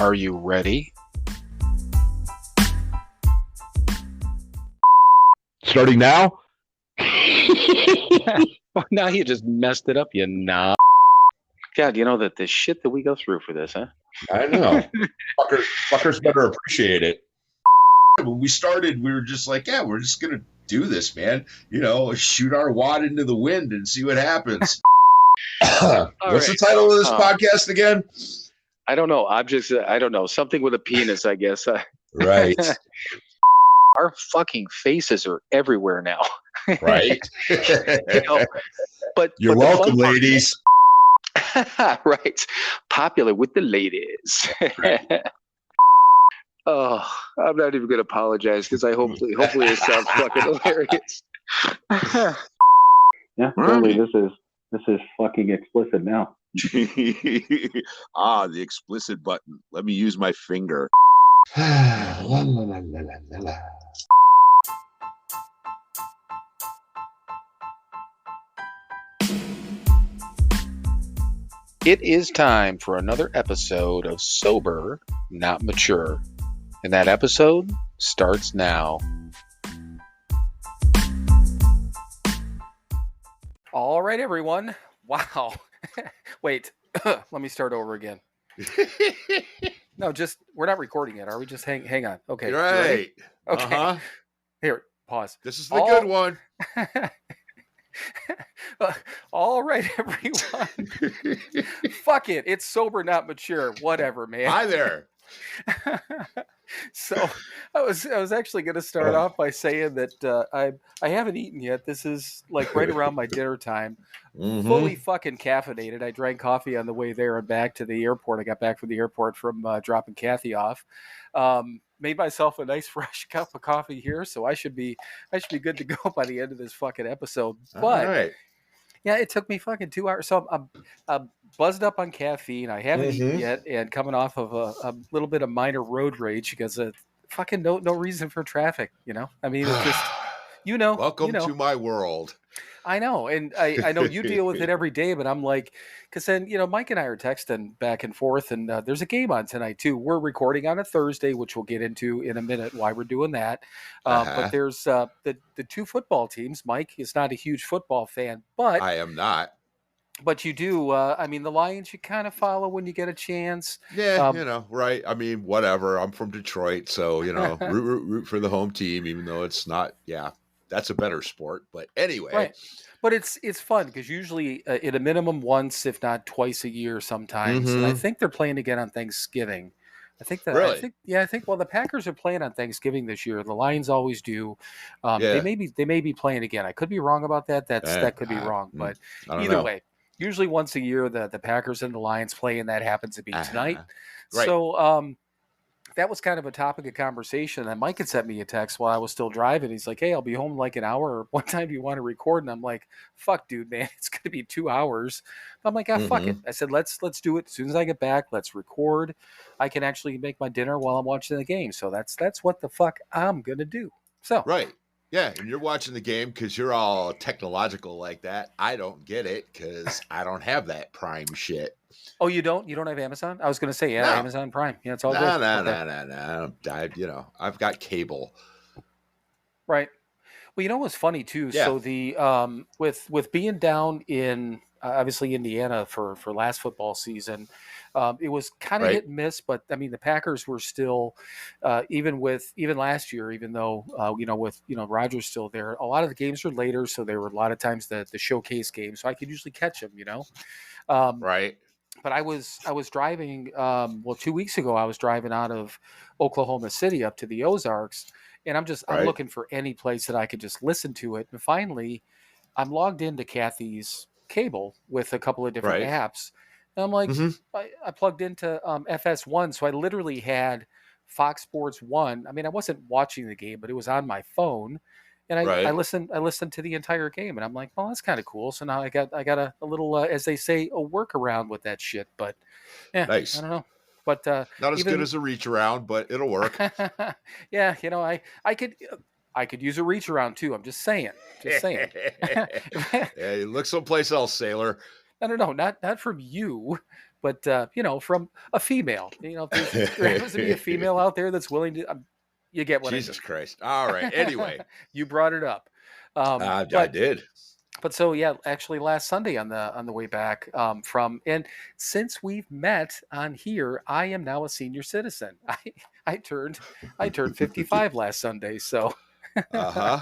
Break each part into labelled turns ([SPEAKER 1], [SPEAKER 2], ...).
[SPEAKER 1] Are you ready?
[SPEAKER 2] Starting now?
[SPEAKER 1] Now you just messed it up, you knob. God, you know that the shit that we go through for this, huh?
[SPEAKER 2] I know. Fuckers better appreciate it. When we started, we were just like, yeah, we're just going to do this, man. You know, shoot our wad into the wind and see what happens. What's the title of this podcast again?
[SPEAKER 1] I don't know. I don't know. Something with a penis, I guess.
[SPEAKER 2] Right.
[SPEAKER 1] Our fucking faces are everywhere now.
[SPEAKER 2] Right.
[SPEAKER 1] You know, but
[SPEAKER 2] You're welcome, ladies.
[SPEAKER 1] Right. Popular with the ladies. Right. Oh, I'm not even going to apologize because hopefully it sounds fucking hilarious.
[SPEAKER 3] Yeah, totally. This is fucking explicit now.
[SPEAKER 4] The explicit button. Let me use my finger.
[SPEAKER 2] La, la, la, la, la, la.
[SPEAKER 1] It is time for another episode of Sober, Not Mature. And that episode starts now. All right, everyone. Wow. Wait, let me start over again. No, we're not recording yet, are we? Just hang on. Okay.
[SPEAKER 4] Right.
[SPEAKER 1] Okay.
[SPEAKER 4] Uh-huh.
[SPEAKER 1] Here, pause.
[SPEAKER 4] This is the good one.
[SPEAKER 1] All right, everyone. Fuck it. It's Sober, Not Mature. Whatever, man.
[SPEAKER 4] Hi there.
[SPEAKER 1] So I was actually going to start off by saying that I haven't eaten yet. This is like right around my dinner time.
[SPEAKER 4] Mm-hmm.
[SPEAKER 1] Fully fucking caffeinated. I drank coffee on the way there and back to the airport. I got back from the airport from dropping Kathy off. Made myself a nice fresh cup of coffee here, so I should be good to go by the end of this fucking episode. But
[SPEAKER 4] right.
[SPEAKER 1] Yeah, it took me fucking 2 hours. So I'm buzzed up on caffeine. I haven't eaten yet, and coming off of a little bit of minor road rage because of fucking no reason for traffic. You know, I mean, it's just
[SPEAKER 4] Welcome to my world.
[SPEAKER 1] I know, and I know you deal with it every day, but I'm like, because then, Mike and I are texting back and forth, and there's a game on tonight, too. We're recording on a Thursday, which we'll get into in a minute why we're doing that. But there's the two football teams. Mike is not a huge football fan, but
[SPEAKER 4] I am not.
[SPEAKER 1] But you do. I mean, the Lions you kind of follow when you get a chance.
[SPEAKER 4] Yeah, right. I mean, whatever. I'm from Detroit, so, root for the home team, even though it's not, that's a better sport. But anyway.
[SPEAKER 1] Right. But it's fun because usually at a minimum once, if not twice a year sometimes. And I think they're playing again on Thanksgiving. I think
[SPEAKER 4] really?
[SPEAKER 1] I think the Packers are playing on Thanksgiving this year. The Lions always do. They may be playing again. I could be wrong about that. That could be wrong. But either way, usually once a year the Packers and the Lions play, and that happens to be tonight.
[SPEAKER 4] Right.
[SPEAKER 1] So that was kind of a topic of conversation. And Mike had sent me a text while I was still driving. He's like, "Hey, I'll be home in like an hour. What time do you want to record?" And I'm like, "Fuck, dude, man, it's going to be 2 hours." I'm like, fuck it. I said, let's do it as soon as I get back. Let's record. I can actually make my dinner while I'm watching the game. So that's what the fuck I'm going to do. So
[SPEAKER 4] right. Yeah, and you're watching the game because you're all technological like that. I don't get it because I don't have that Prime shit.
[SPEAKER 1] Oh, you don't? You don't have Amazon? I was going to say, no. Amazon Prime. Yeah, it's all good.
[SPEAKER 4] No. I've got cable.
[SPEAKER 1] Right. Well, you know what's funny too?
[SPEAKER 4] Yeah.
[SPEAKER 1] So the with being down in obviously Indiana for last football season, it was kind of hit and miss. But I mean, the Packers were still even last year, even though with Rodgers still there, a lot of the games were later, so there were a lot of times the showcase games, so I could usually catch them.
[SPEAKER 4] Right.
[SPEAKER 1] But I was driving 2 weeks ago. I was driving out of Oklahoma City up to the Ozarks, and I'm looking for any place that I could just listen to it. And finally, I'm logged into Kathy's cable with a couple of different apps. And I'm like, I plugged into FS1, so I literally had Fox Sports 1. I mean, I wasn't watching the game, but it was on my phone. And I listened to the entire game, and I'm like, well, that's kind of cool. So now I got a little, as they say, a workaround with that shit. But yeah,
[SPEAKER 4] nice.
[SPEAKER 1] I don't know. But
[SPEAKER 4] not as good as a reach around, but it'll work.
[SPEAKER 1] Yeah, I could use a reach around too. I'm just saying.
[SPEAKER 4] Yeah, you look someplace else, sailor.
[SPEAKER 1] No, not from you. but from a female. If there happens to be a female out there that's willing to, you get what
[SPEAKER 4] Jesus
[SPEAKER 1] I mean.
[SPEAKER 4] Christ. All right. Anyway,
[SPEAKER 1] You brought it up.
[SPEAKER 4] I
[SPEAKER 1] But
[SPEAKER 4] did.
[SPEAKER 1] so yeah, actually last Sunday on the way back and since we've met on here, I am now a senior citizen. I turned 55 last Sunday, so
[SPEAKER 4] Uh-huh.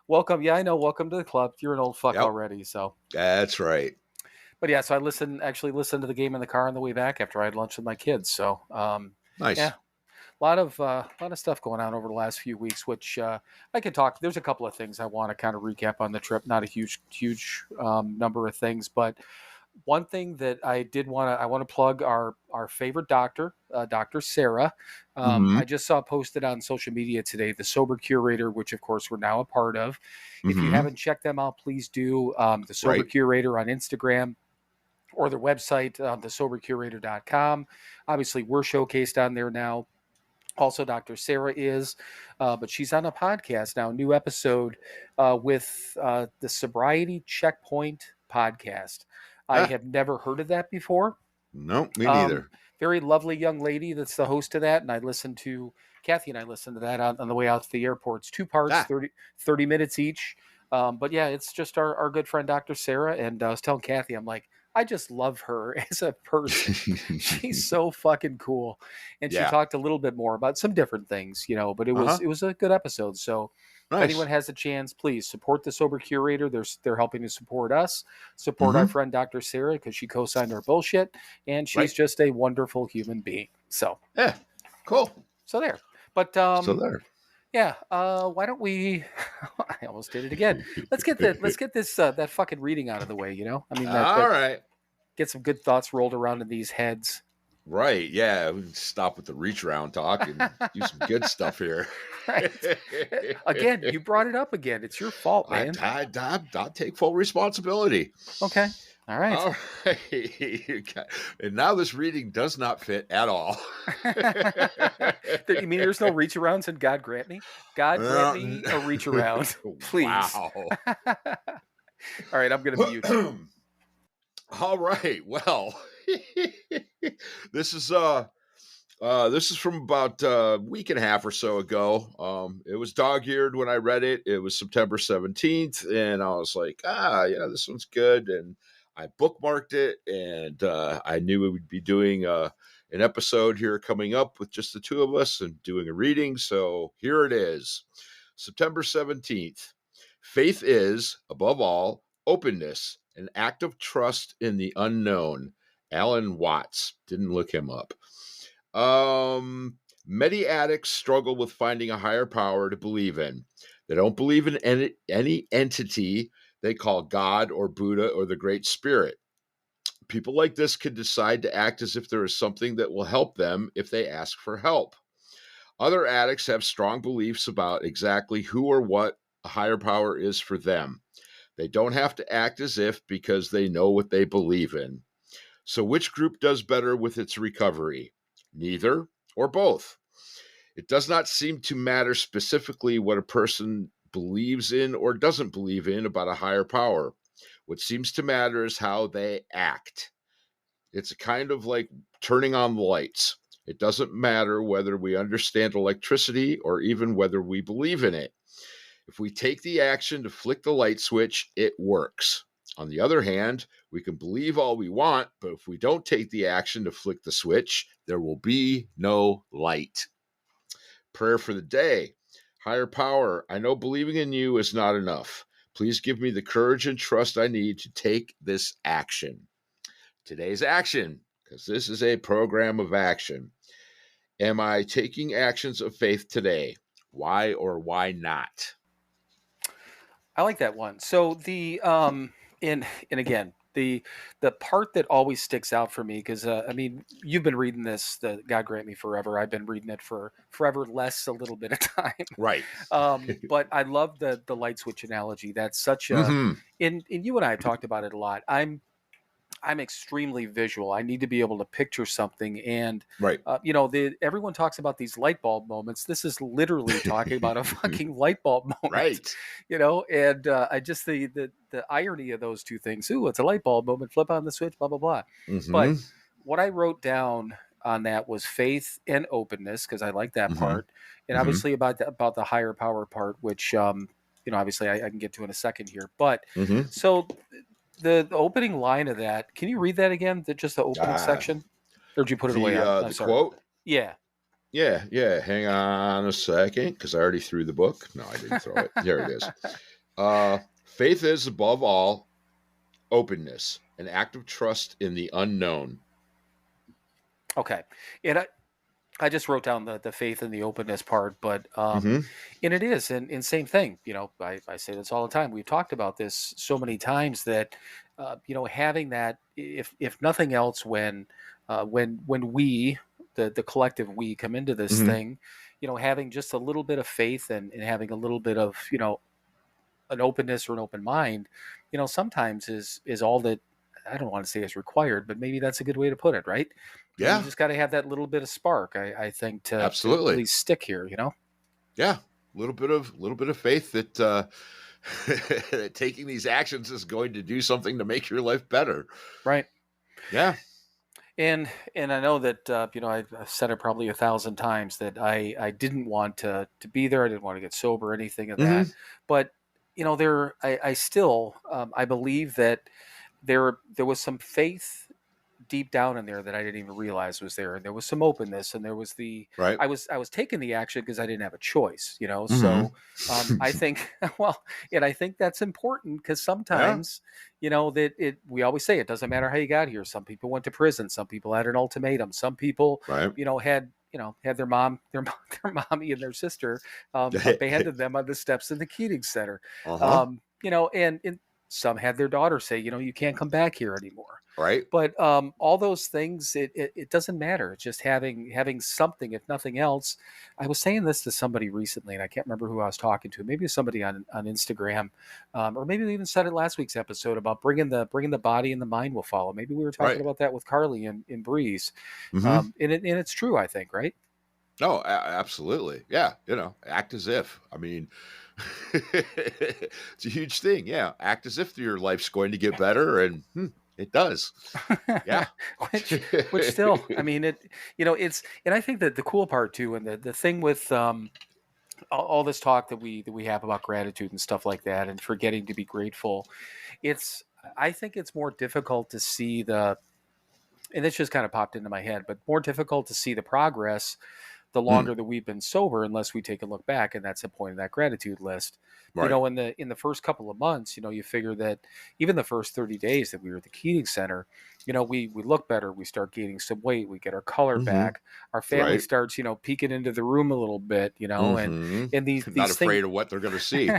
[SPEAKER 1] welcome. Yeah, I know. Welcome to the club. You're an old fuck
[SPEAKER 4] Yep.
[SPEAKER 1] already, so.
[SPEAKER 4] That's right.
[SPEAKER 1] But yeah, so I actually listened to the game in the car on the way back after I had lunch with my kids. So
[SPEAKER 4] Nice.
[SPEAKER 1] yeah, a lot of stuff going on over the last few weeks, which I could talk. There's a couple of things I want to kind of recap on the trip. Not a huge number of things, but one thing that I want to plug our favorite doctor, Dr. Sarah. I just saw posted on social media today, the Sober Curator, which of course we're now a part of. If you haven't checked them out, please do. The Sober Curator on Instagram or their website, thesobercurator.com. Obviously, we're showcased on there now. Also, Dr. Sarah is, but she's on a podcast now, new episode with the Sobriety Checkpoint podcast. I have never heard of that before.
[SPEAKER 4] No, me neither.
[SPEAKER 1] Very lovely young lady that's the host of that. And Kathy and I listened to that on the way out to the airport. It's 2 parts, 30 minutes each. But yeah, it's just our good friend, Dr. Sarah. And I was telling Kathy, I'm like, I just love her as a person. She's so fucking cool. And she talked a little bit more about some different things, but it was a good episode. So if anyone has a chance, please support the Sober Curator. They're helping to support us, support our friend Dr. Sarah, because she co-signed our bullshit, and she's just a wonderful human being. So
[SPEAKER 4] yeah, cool.
[SPEAKER 1] So there. But yeah, why don't we? I almost did it again. Let's get this that fucking reading out of the way. I mean,
[SPEAKER 4] all right.
[SPEAKER 1] Get some good thoughts rolled around in these heads.
[SPEAKER 4] Right. Yeah. We can stop with the reach around talk and do some good stuff here.
[SPEAKER 1] Right. Again, you brought it up again. It's your fault, man.
[SPEAKER 4] I'll take full responsibility.
[SPEAKER 1] Okay. All right.
[SPEAKER 4] All right. And now this reading does not fit at all.
[SPEAKER 1] You mean there's no reach arounds and God grant me? God grant me a reach around, please. Wow. All right. I'm going to mute you.
[SPEAKER 4] All right. Well, this is from about a week and a half or so ago. It was dog-eared when I read it. It was September 17th, and I was like, this one's good. And I bookmarked it, and I knew we would be doing an episode here coming up with just the two of us and doing a reading. So here it is. September 17th. Faith is, above all, openness, an act of trust in the unknown. Alan Watts. Didn't look him up. Many addicts struggle with finding a higher power to believe in. They don't believe in any entity they call God or Buddha or the Great Spirit. People like this can decide to act as if there is something that will help them if they ask for help. Other addicts have strong beliefs about exactly who or what a higher power is for them. They don't have to act as if because they know what they believe in. So which group does better with its recovery? Neither or both. It does not seem to matter specifically what a person believes in or doesn't believe in about a higher power. What seems to matter is how they act. It's a kind of like turning on the lights. It doesn't matter whether we understand electricity or even whether we believe in it. If we take the action to flick the light switch, it works. On the other hand, we can believe all we want, but if we don't take the action to flick the switch, there will be no light. Prayer for the day. Higher power, I know believing in you is not enough. Please give me the courage and trust I need to take this action. Today's action, because this is a program of action. Am I taking actions of faith today? Why or why not?
[SPEAKER 1] I like that one. So the and again, the part that always sticks out for me, because I mean, you've been reading this, the God Grant Me Forever. I've been reading it for forever less a little bit of time.
[SPEAKER 4] Right.
[SPEAKER 1] But I love the light switch analogy. That's such a and you and I have talked about it a lot. I'm extremely visual. I need to be able to picture something, and
[SPEAKER 4] right.
[SPEAKER 1] Everyone talks about these light bulb moments. This is literally talking about a fucking light bulb moment,
[SPEAKER 4] right?
[SPEAKER 1] And I just the irony of those two things. Ooh, it's a light bulb moment. Flip on the switch. Blah blah blah. But what I wrote down on that was faith and openness, because I like that
[SPEAKER 4] Mm-hmm.
[SPEAKER 1] part, and
[SPEAKER 4] Mm-hmm.
[SPEAKER 1] obviously about the higher power part, which obviously I can get to in a second here. But
[SPEAKER 4] Mm-hmm.
[SPEAKER 1] so the opening line of that, can you read that again? Just the opening
[SPEAKER 4] Ah,
[SPEAKER 1] section, or did you put it away? I'm
[SPEAKER 4] the
[SPEAKER 1] sorry about
[SPEAKER 4] quote.
[SPEAKER 1] that. Yeah.
[SPEAKER 4] Yeah, yeah. Hang on a second, because I already threw the book. No, I didn't throw it. Here it is. Faith is above all openness, an act of trust in the unknown.
[SPEAKER 1] Okay. And I just wrote down the faith and the openness part, but
[SPEAKER 4] Mm-hmm.
[SPEAKER 1] and it is, and same thing. I say this all the time. We've talked about this so many times that having that, if nothing else, when we the collective we come into this
[SPEAKER 4] Mm-hmm.
[SPEAKER 1] thing, having just a little bit of faith and having a little bit of an openness or an open mind, sometimes is all that. I don't want to say is required, but maybe that's a good way to put it, right? You
[SPEAKER 4] Yeah,
[SPEAKER 1] just got to have that little bit of spark, I think, to
[SPEAKER 4] absolutely.
[SPEAKER 1] really stick here.
[SPEAKER 4] Yeah, a little bit of faith that that taking these actions is going to do something to make your life better.
[SPEAKER 1] Right.
[SPEAKER 4] Yeah.
[SPEAKER 1] And I know that I've said it probably 1,000 times that I didn't want to be there. I didn't want to get sober or anything of that.
[SPEAKER 4] Mm-hmm.
[SPEAKER 1] But I still I believe that there was some faith deep down in there that I didn't even realize was there, and there was some openness, and there was
[SPEAKER 4] Right.
[SPEAKER 1] I was taking the action because I didn't have a choice, So I
[SPEAKER 4] Mm-hmm.
[SPEAKER 1] think well, and I think that's important because
[SPEAKER 4] Yeah.
[SPEAKER 1] sometimes that we always say it doesn't matter how you got here. Some people went to prison, some people had an ultimatum, some people
[SPEAKER 4] Right.
[SPEAKER 1] had their mommy and their sister abandoned them on the steps of the Keating Center,
[SPEAKER 4] Uh-huh.
[SPEAKER 1] and some had their daughter say, you can't come back here anymore.
[SPEAKER 4] Right.
[SPEAKER 1] But all those things, it doesn't matter. It's just having something, if nothing else. I was saying this to somebody recently, and I can't remember who I was talking to. Maybe somebody on Instagram, or maybe we even said it last week's episode about bringing the body and the mind will follow. Maybe we were talking
[SPEAKER 4] Right.
[SPEAKER 1] about that with Carly in Breeze,
[SPEAKER 4] Mm-hmm.
[SPEAKER 1] and it's true. I think, right?
[SPEAKER 4] Oh, absolutely. Yeah. Act as if. I mean, it's a huge thing. Yeah. Act as if your life's going to get better, and it does. Yeah.
[SPEAKER 1] which still, I mean, it's, and I think that the cool part too, and the thing with all this talk that we have about gratitude and stuff like that, and forgetting to be grateful, I think it's more difficult to see and this just kind of popped into my head, but more difficult to see the progress the
[SPEAKER 4] Mm,
[SPEAKER 1] longer that we've been sober, unless we take a look back, and that's the point of that gratitude list.
[SPEAKER 4] right.
[SPEAKER 1] In the first couple of months, you figure that even the first 30 days that we were at the Keating Center, we look better, we start gaining some weight, we get our color
[SPEAKER 4] Mm-hmm.
[SPEAKER 1] back, our family
[SPEAKER 4] Right.
[SPEAKER 1] starts, peeking into the room a little bit,
[SPEAKER 4] Mm-hmm.
[SPEAKER 1] and
[SPEAKER 4] Not
[SPEAKER 1] these things.
[SPEAKER 4] afraid of what they're going to see.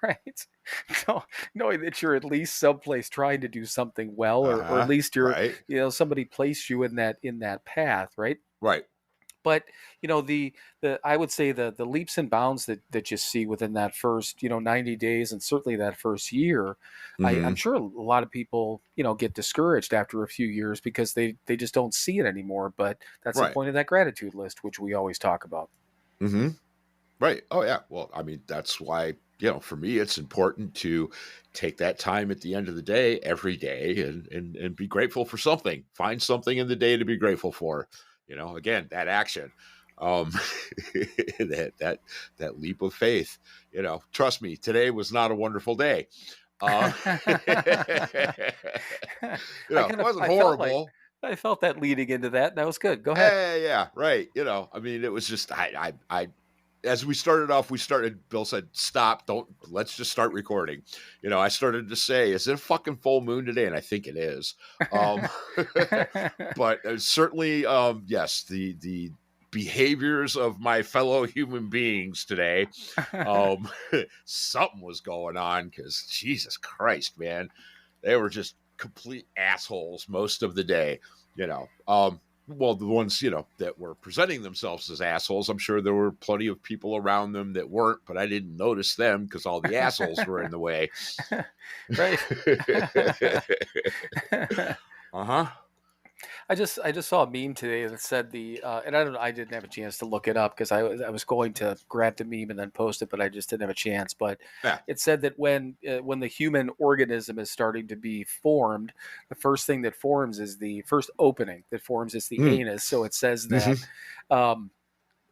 [SPEAKER 1] Right. So knowing that you're at least someplace trying to do something well, or at
[SPEAKER 4] Uh-huh.
[SPEAKER 1] least you're,
[SPEAKER 4] Right.
[SPEAKER 1] somebody placed you in that path, right?
[SPEAKER 4] Right.
[SPEAKER 1] But the I would say the leaps and bounds that you see within that first 90 days, and certainly that first year, I'm
[SPEAKER 4] Mm-hmm.
[SPEAKER 1] sure a lot of people get discouraged after a few years because they just don't see it anymore. But that's the
[SPEAKER 4] Right.
[SPEAKER 1] point of that gratitude list, which we always talk about.
[SPEAKER 4] Mm-hmm. Right. Oh, yeah. Well, I mean, that's why, for me, it's important to take that time at the end of the day, every day, and be grateful for something. Find something in the day to be grateful for. Again, that action, um, that leap of faith. Trust me, today was not a wonderful day. It wasn't
[SPEAKER 1] I felt like
[SPEAKER 4] horrible.
[SPEAKER 1] I felt that leading into that. That was good. Go ahead.
[SPEAKER 4] Yeah, right. I mean, it was just I as we started off, Bill said, stop, let's just start recording. I started to say, is it a fucking full moon today? And I think it is. But certainly, yes, the behaviors of my fellow human beings today, something was going on, because Jesus Christ, man, they were just complete assholes most of the day, well, the ones, that were presenting themselves as assholes, I'm sure there were plenty of people around them that weren't, but I didn't notice them because all the assholes were in the way.
[SPEAKER 1] Right.
[SPEAKER 4] Uh-huh.
[SPEAKER 1] I just saw a meme today that said and I don't know, I didn't have a chance to look it up because I was going to grab the meme and then post it, but I just didn't have a chance. But
[SPEAKER 4] Yeah.
[SPEAKER 1] it said that when the human organism is starting to be formed, the first thing that forms is the first opening that forms is the anus. So it says that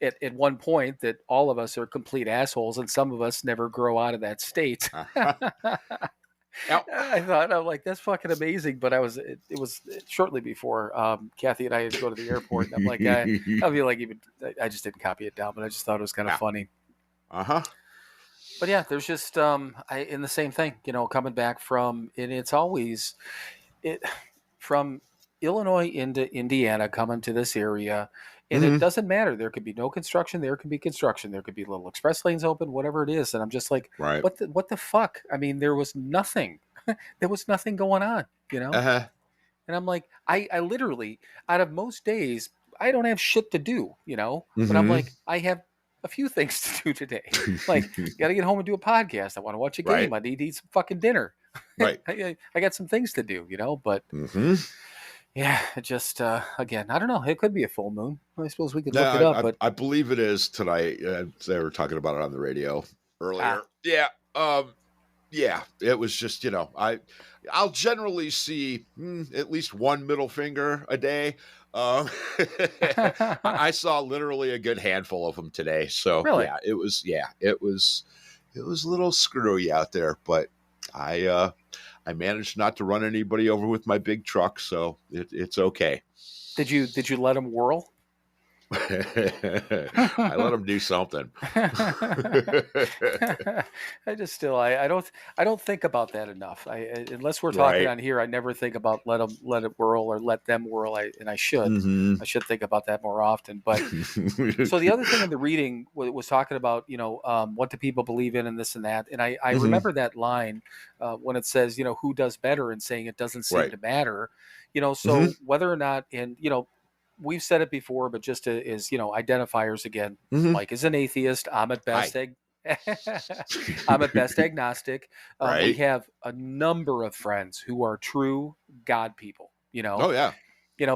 [SPEAKER 1] at one point that all of us are complete assholes, and some of us never grow out of that state. I thought, I'm like, that's fucking amazing. But it was shortly before Kathy and I had to go to the airport, and I'm like, I feel like I just didn't copy it down, but I just thought it was kind of funny. But yeah, there's just in the same thing, coming back from, and it's always from Illinois into Indiana, coming to this area. And it doesn't matter. There could be no construction. There could be construction. There could be little express lanes open, whatever it is. And I'm just like, what the fuck? I mean, there was nothing. There was nothing going on, And I'm like, I literally, out of most days, I don't have shit to do, But I'm like, I have a few things to do today. Like, got to get home and do a podcast. I want to watch a game. I need to eat some fucking dinner.
[SPEAKER 4] Right.
[SPEAKER 1] I got some things to do, But yeah, it just again, I don't know. It could be a full moon. I suppose we could look it up. But
[SPEAKER 4] I believe it is tonight. They were talking about it on the radio earlier. Yeah. Yeah. It was just, I'll generally see at least one middle finger a day. I saw literally a good handful of them today. So
[SPEAKER 1] really?
[SPEAKER 4] it was a little screwy out there, but I managed not to run anybody over with my big truck, so it's okay.
[SPEAKER 1] Did you let them whirl?
[SPEAKER 4] I let them do something.
[SPEAKER 1] I don't think about that enough. Unless we're talking on here, I never think about let it whirl or let them whirl. I should. I should think about that more often. But so the other thing in the reading was talking about what do people believe in and this and that. And I remember that line when it says who does better, and saying it doesn't seem to matter. So whether or not, and we've said it before, but just as identifiers again. Mike is an atheist. I'm at best I'm at best agnostic. We have a number of friends who are true God people.
[SPEAKER 4] Oh yeah.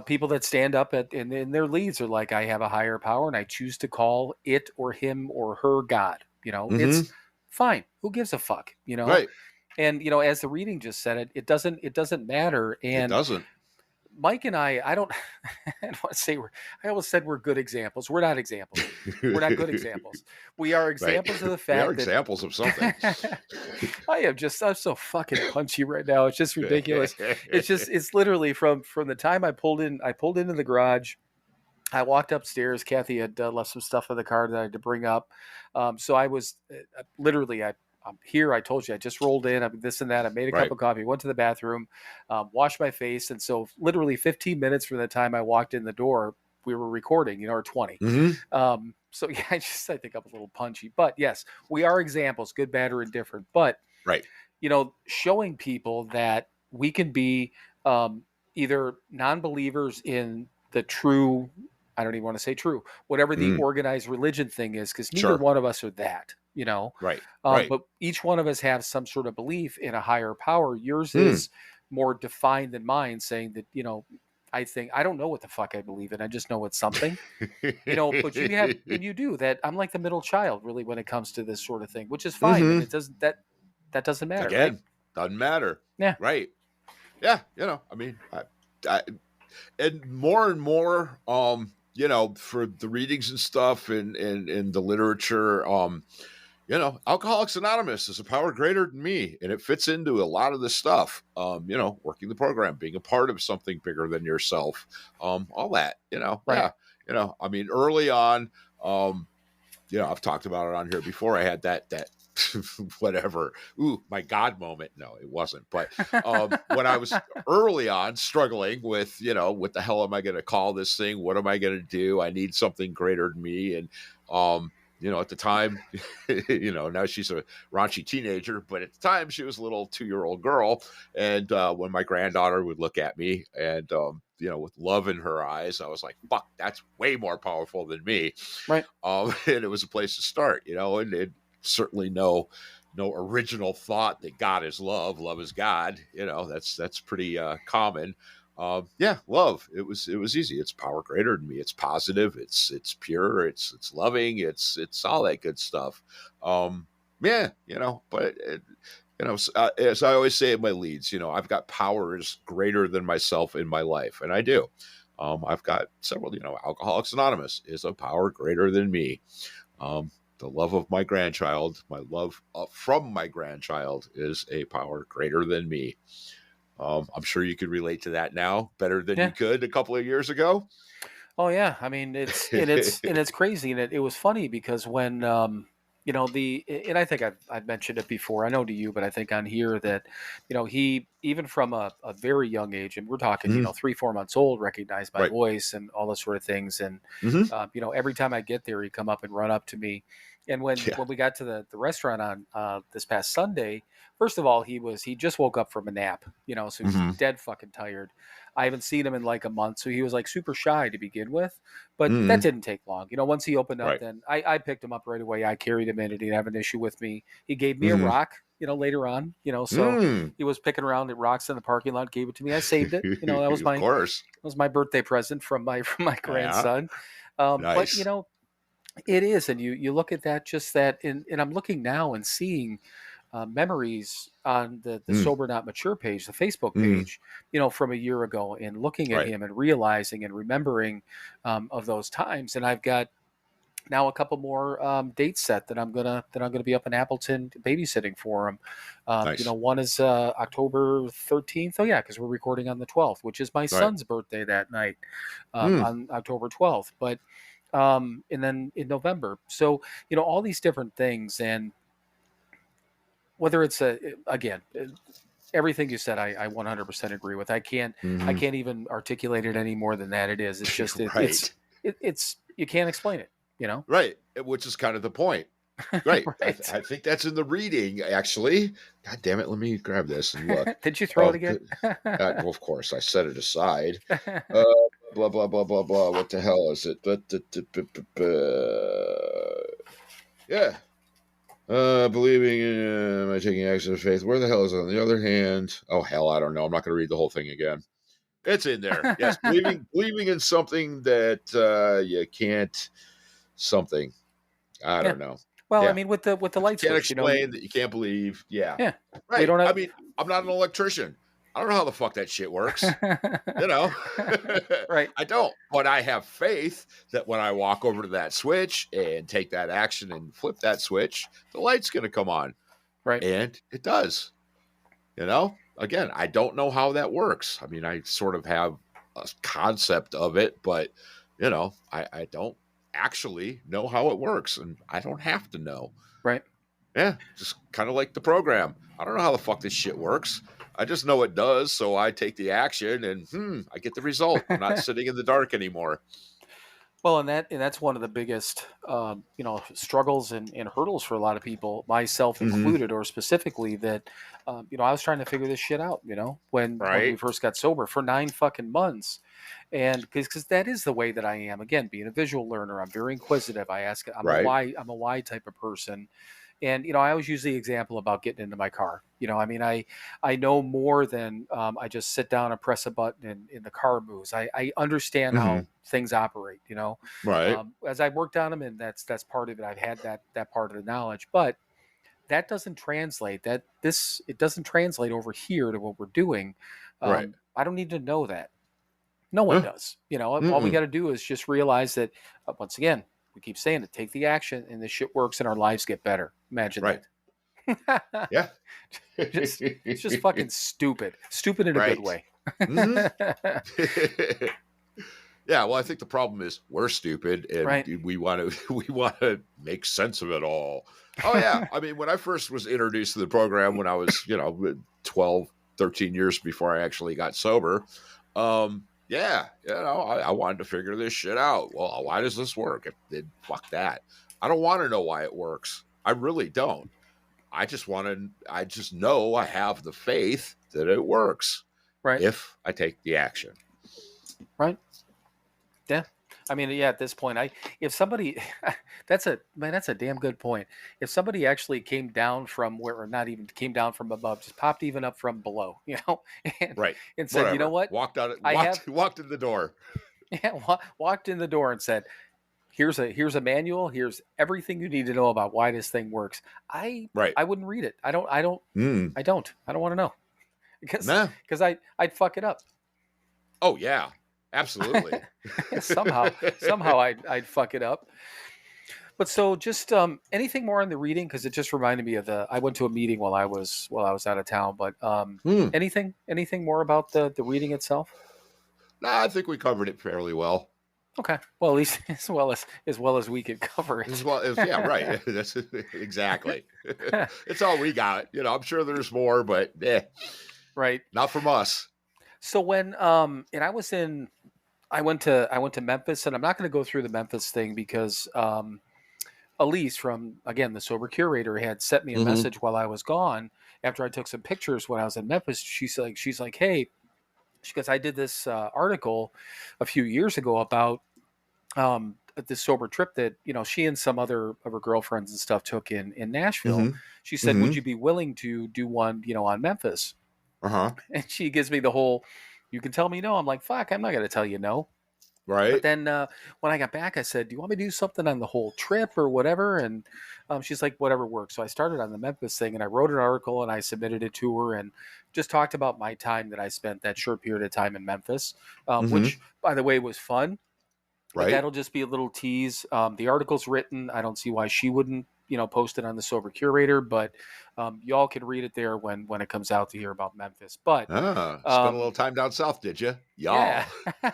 [SPEAKER 1] People that stand up in their leads are like, I have a higher power, and I choose to call it or him or her God. It's fine. Who gives a fuck?
[SPEAKER 4] Right.
[SPEAKER 1] And as the reading just said, it doesn't matter. And
[SPEAKER 4] it doesn't.
[SPEAKER 1] Mike and I don't want to say I always said we're good examples. We're not examples. We're not good examples. We are examples of the fact that
[SPEAKER 4] examples of something.
[SPEAKER 1] I'm so fucking punchy right now. It's just ridiculous. It's literally from the time I pulled into the garage. I walked upstairs. Kathy had left some stuff in the car that I had to bring up. So I was literally, I'm here. I told you, I just rolled in. I'm this and that. I made a cup of coffee, went to the bathroom, washed my face. And so literally 15 minutes from the time I walked in the door, we were recording, or 20. So yeah, I think I'm a little punchy, but yes, we are examples, good, bad, or indifferent. But, showing people that we can be either non-believers in the true, I don't even want to say true, whatever the organized religion thing is, because neither one of us are that. But each one of us have some sort of belief in a higher power. Yours is more defined than mine, saying that, I don't know what the fuck I believe in. I just know it's something, but you do that. I'm like the middle child really, when it comes to this sort of thing, which is fine. And it doesn't, that doesn't matter.
[SPEAKER 4] Again, doesn't matter.
[SPEAKER 1] Yeah.
[SPEAKER 4] Right. Yeah. I mean, and more, for the readings and stuff and the literature, Alcoholics Anonymous is a power greater than me, and it fits into a lot of this stuff. Working the program, being a part of something bigger than yourself, all that,
[SPEAKER 1] Right.
[SPEAKER 4] Yeah. I mean, early on, I've talked about it on here before. I had that whatever, my God moment. No, it wasn't. But when I was early on struggling with, what the hell am I going to call this thing? What am I going to do? I need something greater than me. And, at the time, now she's a raunchy teenager, but at the time she was a little 2-year-old girl. And when my granddaughter would look at me and, with love in her eyes, I was like, fuck, that's way more powerful than me.
[SPEAKER 1] Right.
[SPEAKER 4] And it was a place to start, and certainly no original thought that God is love is God. That's pretty common. Yeah, love. It was easy. It's power greater than me. It's positive. It's pure. It's loving. It's all that good stuff. Yeah, but as I always say in my leads, I've got powers greater than myself in my life, and I do. I've got several. Alcoholics Anonymous is a power greater than me. The love of my grandchild, my love from my grandchild, is a power greater than me. I'm sure you could relate to that now better than you
[SPEAKER 1] Yeah.
[SPEAKER 4] could a couple of years ago.
[SPEAKER 1] Oh yeah. I mean, it's crazy, and it was funny because when and I think I've mentioned it before. I know to you, but I think on here that he, even from a very young age, and we're talking
[SPEAKER 4] Mhm.
[SPEAKER 1] 3-4 months old, recognized my
[SPEAKER 4] Right.
[SPEAKER 1] voice and all those sort of things, and
[SPEAKER 4] Hmm.
[SPEAKER 1] every time I get there, he'd come up and run up to me. And when
[SPEAKER 4] Yeah.
[SPEAKER 1] we got to the restaurant on this past Sunday, first of all, he just woke up from a nap, so he's
[SPEAKER 4] Hmm.
[SPEAKER 1] dead fucking tired. I haven't seen him in like a month, so he was like super shy to begin with, but that
[SPEAKER 4] Hmm.
[SPEAKER 1] didn't take long. Once he opened up,
[SPEAKER 4] Right.
[SPEAKER 1] then I picked him up right away. I carried him in, and he didn't have an issue with me. He gave me a
[SPEAKER 4] Hmm.
[SPEAKER 1] rock, later on, so
[SPEAKER 4] Mm.
[SPEAKER 1] he was picking around at rocks in the parking lot, gave it to me. I saved it. That was
[SPEAKER 4] Of
[SPEAKER 1] my
[SPEAKER 4] course.
[SPEAKER 1] birthday present from my
[SPEAKER 4] Yeah.
[SPEAKER 1] grandson. But
[SPEAKER 4] Nice.
[SPEAKER 1] it is, and you look at that, just that, and I'm looking now and seeing memories on the
[SPEAKER 4] Mm.
[SPEAKER 1] Sober Not Mature page, the Facebook
[SPEAKER 4] Mm.
[SPEAKER 1] page, from a year ago, and looking at
[SPEAKER 4] Right.
[SPEAKER 1] him and realizing and remembering of those times. And I've got now a couple more dates set that I'm gonna be up in Appleton babysitting for him.
[SPEAKER 4] Nice.
[SPEAKER 1] One is October 13th. Oh yeah, because we're recording on the 12th, which is my
[SPEAKER 4] Right.
[SPEAKER 1] son's birthday that night,
[SPEAKER 4] Mm.
[SPEAKER 1] on October 12th. But and then in November. So all these different things, and whether it's again, everything you said, I 100% agree with. I
[SPEAKER 4] Hmm.
[SPEAKER 1] can't even articulate it any more than that. It is. It's just
[SPEAKER 4] Right.
[SPEAKER 1] it's you can't explain it.
[SPEAKER 4] Right. Which is kind of the point. Right.
[SPEAKER 1] Right.
[SPEAKER 4] I think that's in the reading, actually. God damn it. Let me grab this and look.
[SPEAKER 1] Did you throw it
[SPEAKER 4] Oh,
[SPEAKER 1] again?
[SPEAKER 4] well, of course, I set it aside. Uh, blah, blah, blah, blah, blah. What the hell is it? Yeah. Believing in am I taking action of faith? Where the hell is it? On the other hand, oh hell, I don't know. I'm not going to read the whole thing again. It's in there. Yes, believing in something that you can't something. I
[SPEAKER 1] Yeah.
[SPEAKER 4] don't know.
[SPEAKER 1] Well, I
[SPEAKER 4] Yeah,
[SPEAKER 1] mean, with the
[SPEAKER 4] if you
[SPEAKER 1] light
[SPEAKER 4] can't
[SPEAKER 1] switch,
[SPEAKER 4] explain that you can't believe. Yeah,
[SPEAKER 1] yeah, we
[SPEAKER 4] right.
[SPEAKER 1] don't
[SPEAKER 4] I
[SPEAKER 1] have.
[SPEAKER 4] mean, I'm not an electrician. I don't know how the fuck that shit works. You know,
[SPEAKER 1] Right.
[SPEAKER 4] I don't, but I have faith that when I walk over to that switch and take that action and flip that switch, the light's going to come on.
[SPEAKER 1] Right.
[SPEAKER 4] And it does. Again, I don't know how that works. I mean, I sort of have a concept of it, but I don't actually know how it works, and I don't have to know.
[SPEAKER 1] Right.
[SPEAKER 4] Yeah, just kind of like the program. I don't know how the fuck this shit works. I just know it does, so I take the action, and I get the result. I'm not sitting in the dark anymore.
[SPEAKER 1] Well, and that's one of the biggest, struggles and hurdles for a lot of people, myself
[SPEAKER 4] Hmm.
[SPEAKER 1] included, or specifically that, I was trying to figure this shit out, when we
[SPEAKER 4] Right,
[SPEAKER 1] first got sober for 9 fucking months, and because that is the way that I am. Again, being a visual learner, I'm very inquisitive. I ask.
[SPEAKER 4] right.
[SPEAKER 1] I'm a why type of person, and I always use the example about getting into my car. I mean, I know more than I just sit down and press a button and the car moves. I understand
[SPEAKER 4] Hmm.
[SPEAKER 1] how things operate.
[SPEAKER 4] Right.
[SPEAKER 1] As I worked on them, and that's part of it. I've had that part of the knowledge, but that doesn't translate. It doesn't translate over here to what we're doing.
[SPEAKER 4] Right.
[SPEAKER 1] I don't need to know that. No one
[SPEAKER 4] Huh?
[SPEAKER 1] does. All we
[SPEAKER 4] Mm-mm.
[SPEAKER 1] got to do is just realize that. Once again, we keep saying it. Take the action, and this shit works, and our lives get better. Imagine
[SPEAKER 4] Right.
[SPEAKER 1] that.
[SPEAKER 4] Yeah.
[SPEAKER 1] It's just fucking stupid. Stupid in a good
[SPEAKER 4] Right.
[SPEAKER 1] way.
[SPEAKER 4] Hmm. Yeah, well, I think the problem is we're stupid and
[SPEAKER 1] Right.
[SPEAKER 4] we want to we want to make sense of it all. Oh yeah, I mean, when I first was introduced to the program when I was 12, 13 years before I actually got sober, yeah, I wanted to figure this shit out. Well, why does this work? Fuck that. I don't want to know why it works. I really don't. I just know I have the faith that it works
[SPEAKER 1] Right.
[SPEAKER 4] if I take the action.
[SPEAKER 1] Right. Yeah. I mean, yeah, at this point, if somebody, that's a damn good point. If somebody actually came down from where, or not even came down from above, just popped even up from below, and,
[SPEAKER 4] Right.
[SPEAKER 1] and said, you know
[SPEAKER 4] Whatever.
[SPEAKER 1] what,
[SPEAKER 4] Walked out.
[SPEAKER 1] I have,
[SPEAKER 4] Walked in the door.
[SPEAKER 1] yeah, walked in the door and said, here's a manual, here's everything you need to know about why this thing works. I
[SPEAKER 4] Right.
[SPEAKER 1] I wouldn't read it. I don't want to know because
[SPEAKER 4] Nah.
[SPEAKER 1] I'd fuck it up.
[SPEAKER 4] Oh yeah. Absolutely.
[SPEAKER 1] somehow I'd fuck it up. But so just anything more on the reading, because it just reminded me of I went to a meeting while I was out of town. But anything more about the reading itself?
[SPEAKER 4] Nah, I think we covered it fairly well.
[SPEAKER 1] Okay, well at least as well as we could cover it.
[SPEAKER 4] As well as yeah, right. That's exactly. It's all we got. I'm sure there's more, but
[SPEAKER 1] Right.
[SPEAKER 4] not from us.
[SPEAKER 1] So when and I went to Memphis, and I'm not going to go through the Memphis thing because Elise from, again, the Sober Curator had sent me a message while I was gone after I took some pictures when I was in Memphis. She's like, hey, she goes, I did this article a few years ago about this sober trip that she and some other of her girlfriends and stuff took in Nashville. She said, would you be willing to do one on Memphis? And she gives me the whole, you can tell me no. I'm like, fuck, I'm not going to tell you no.
[SPEAKER 4] Right.
[SPEAKER 1] But then when I got back, I said, do you want me to do something on the whole trip or whatever? And she's like, whatever works. So I started on the Memphis thing, and I wrote an article and I submitted it to her and just talked about my time that I spent, that short period of time in Memphis, which, by the way, was fun. But that'll just be a little tease. The article's written. I don't see why she wouldn't, post it on the Sober Curator, but y'all can read it there when it comes out to hear about Memphis. But
[SPEAKER 4] spent a little time down south, did you? Y'all.
[SPEAKER 1] Yeah.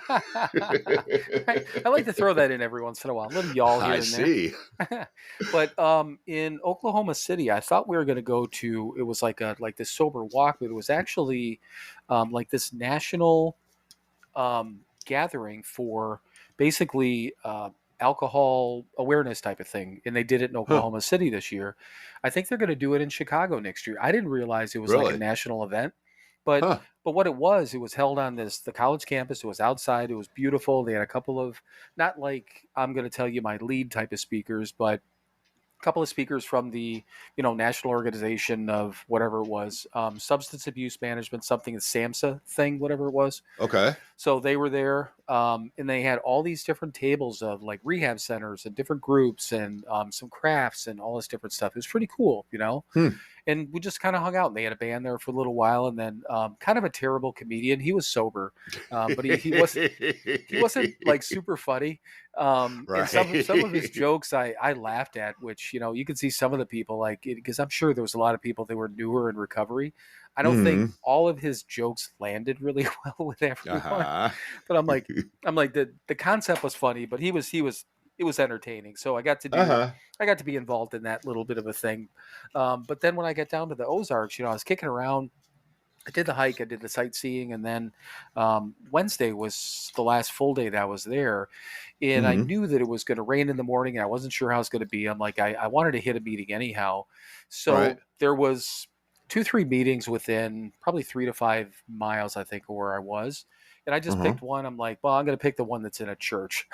[SPEAKER 1] I like to throw that in every once in a while. A little y'all here and there.
[SPEAKER 4] I see.
[SPEAKER 1] But in Oklahoma City, I thought we were going to go to. It was like this sober walk, but it was actually like this national gathering for basically alcohol awareness type of thing, and they did it in Oklahoma City this year. I think they're going to do it in Chicago next year. I didn't realize it was like a national event, but what it was held on the college campus. It was outside. It was beautiful. They had a couple of, not like I'm going to tell you my lead type of speakers, but couple of speakers from the national organization of whatever it was, substance abuse management, something, the SAMHSA thing, whatever it was.
[SPEAKER 4] Okay.
[SPEAKER 1] So they were there, and they had all these different tables of like rehab centers and different groups and some crafts and all this different stuff. It was pretty cool, and we just kind of hung out, and they had a band there for a little while, and then kind of a terrible comedian. He was sober, but he wasn't like super funny. And some of his jokes I laughed at, which you can see some of the people like it, because I'm sure there was a lot of people that were newer in recovery. I don't think all of his jokes landed really well with everyone, but I'm like the concept was funny, but it was entertaining. So I got to be involved in that little bit of a thing. But then when I got down to the Ozarks, I was kicking around. I did the hike, I did the sightseeing, and then Wednesday was the last full day that I was there. And I knew that it was going to rain in the morning, and I wasn't sure how it was going to be. I'm like, I wanted to hit a meeting anyhow. So there was 2-3 meetings within probably 3 to 5 miles, I think, of where I was. And I just picked one. I'm like, well, I'm going to pick the one that's in a church.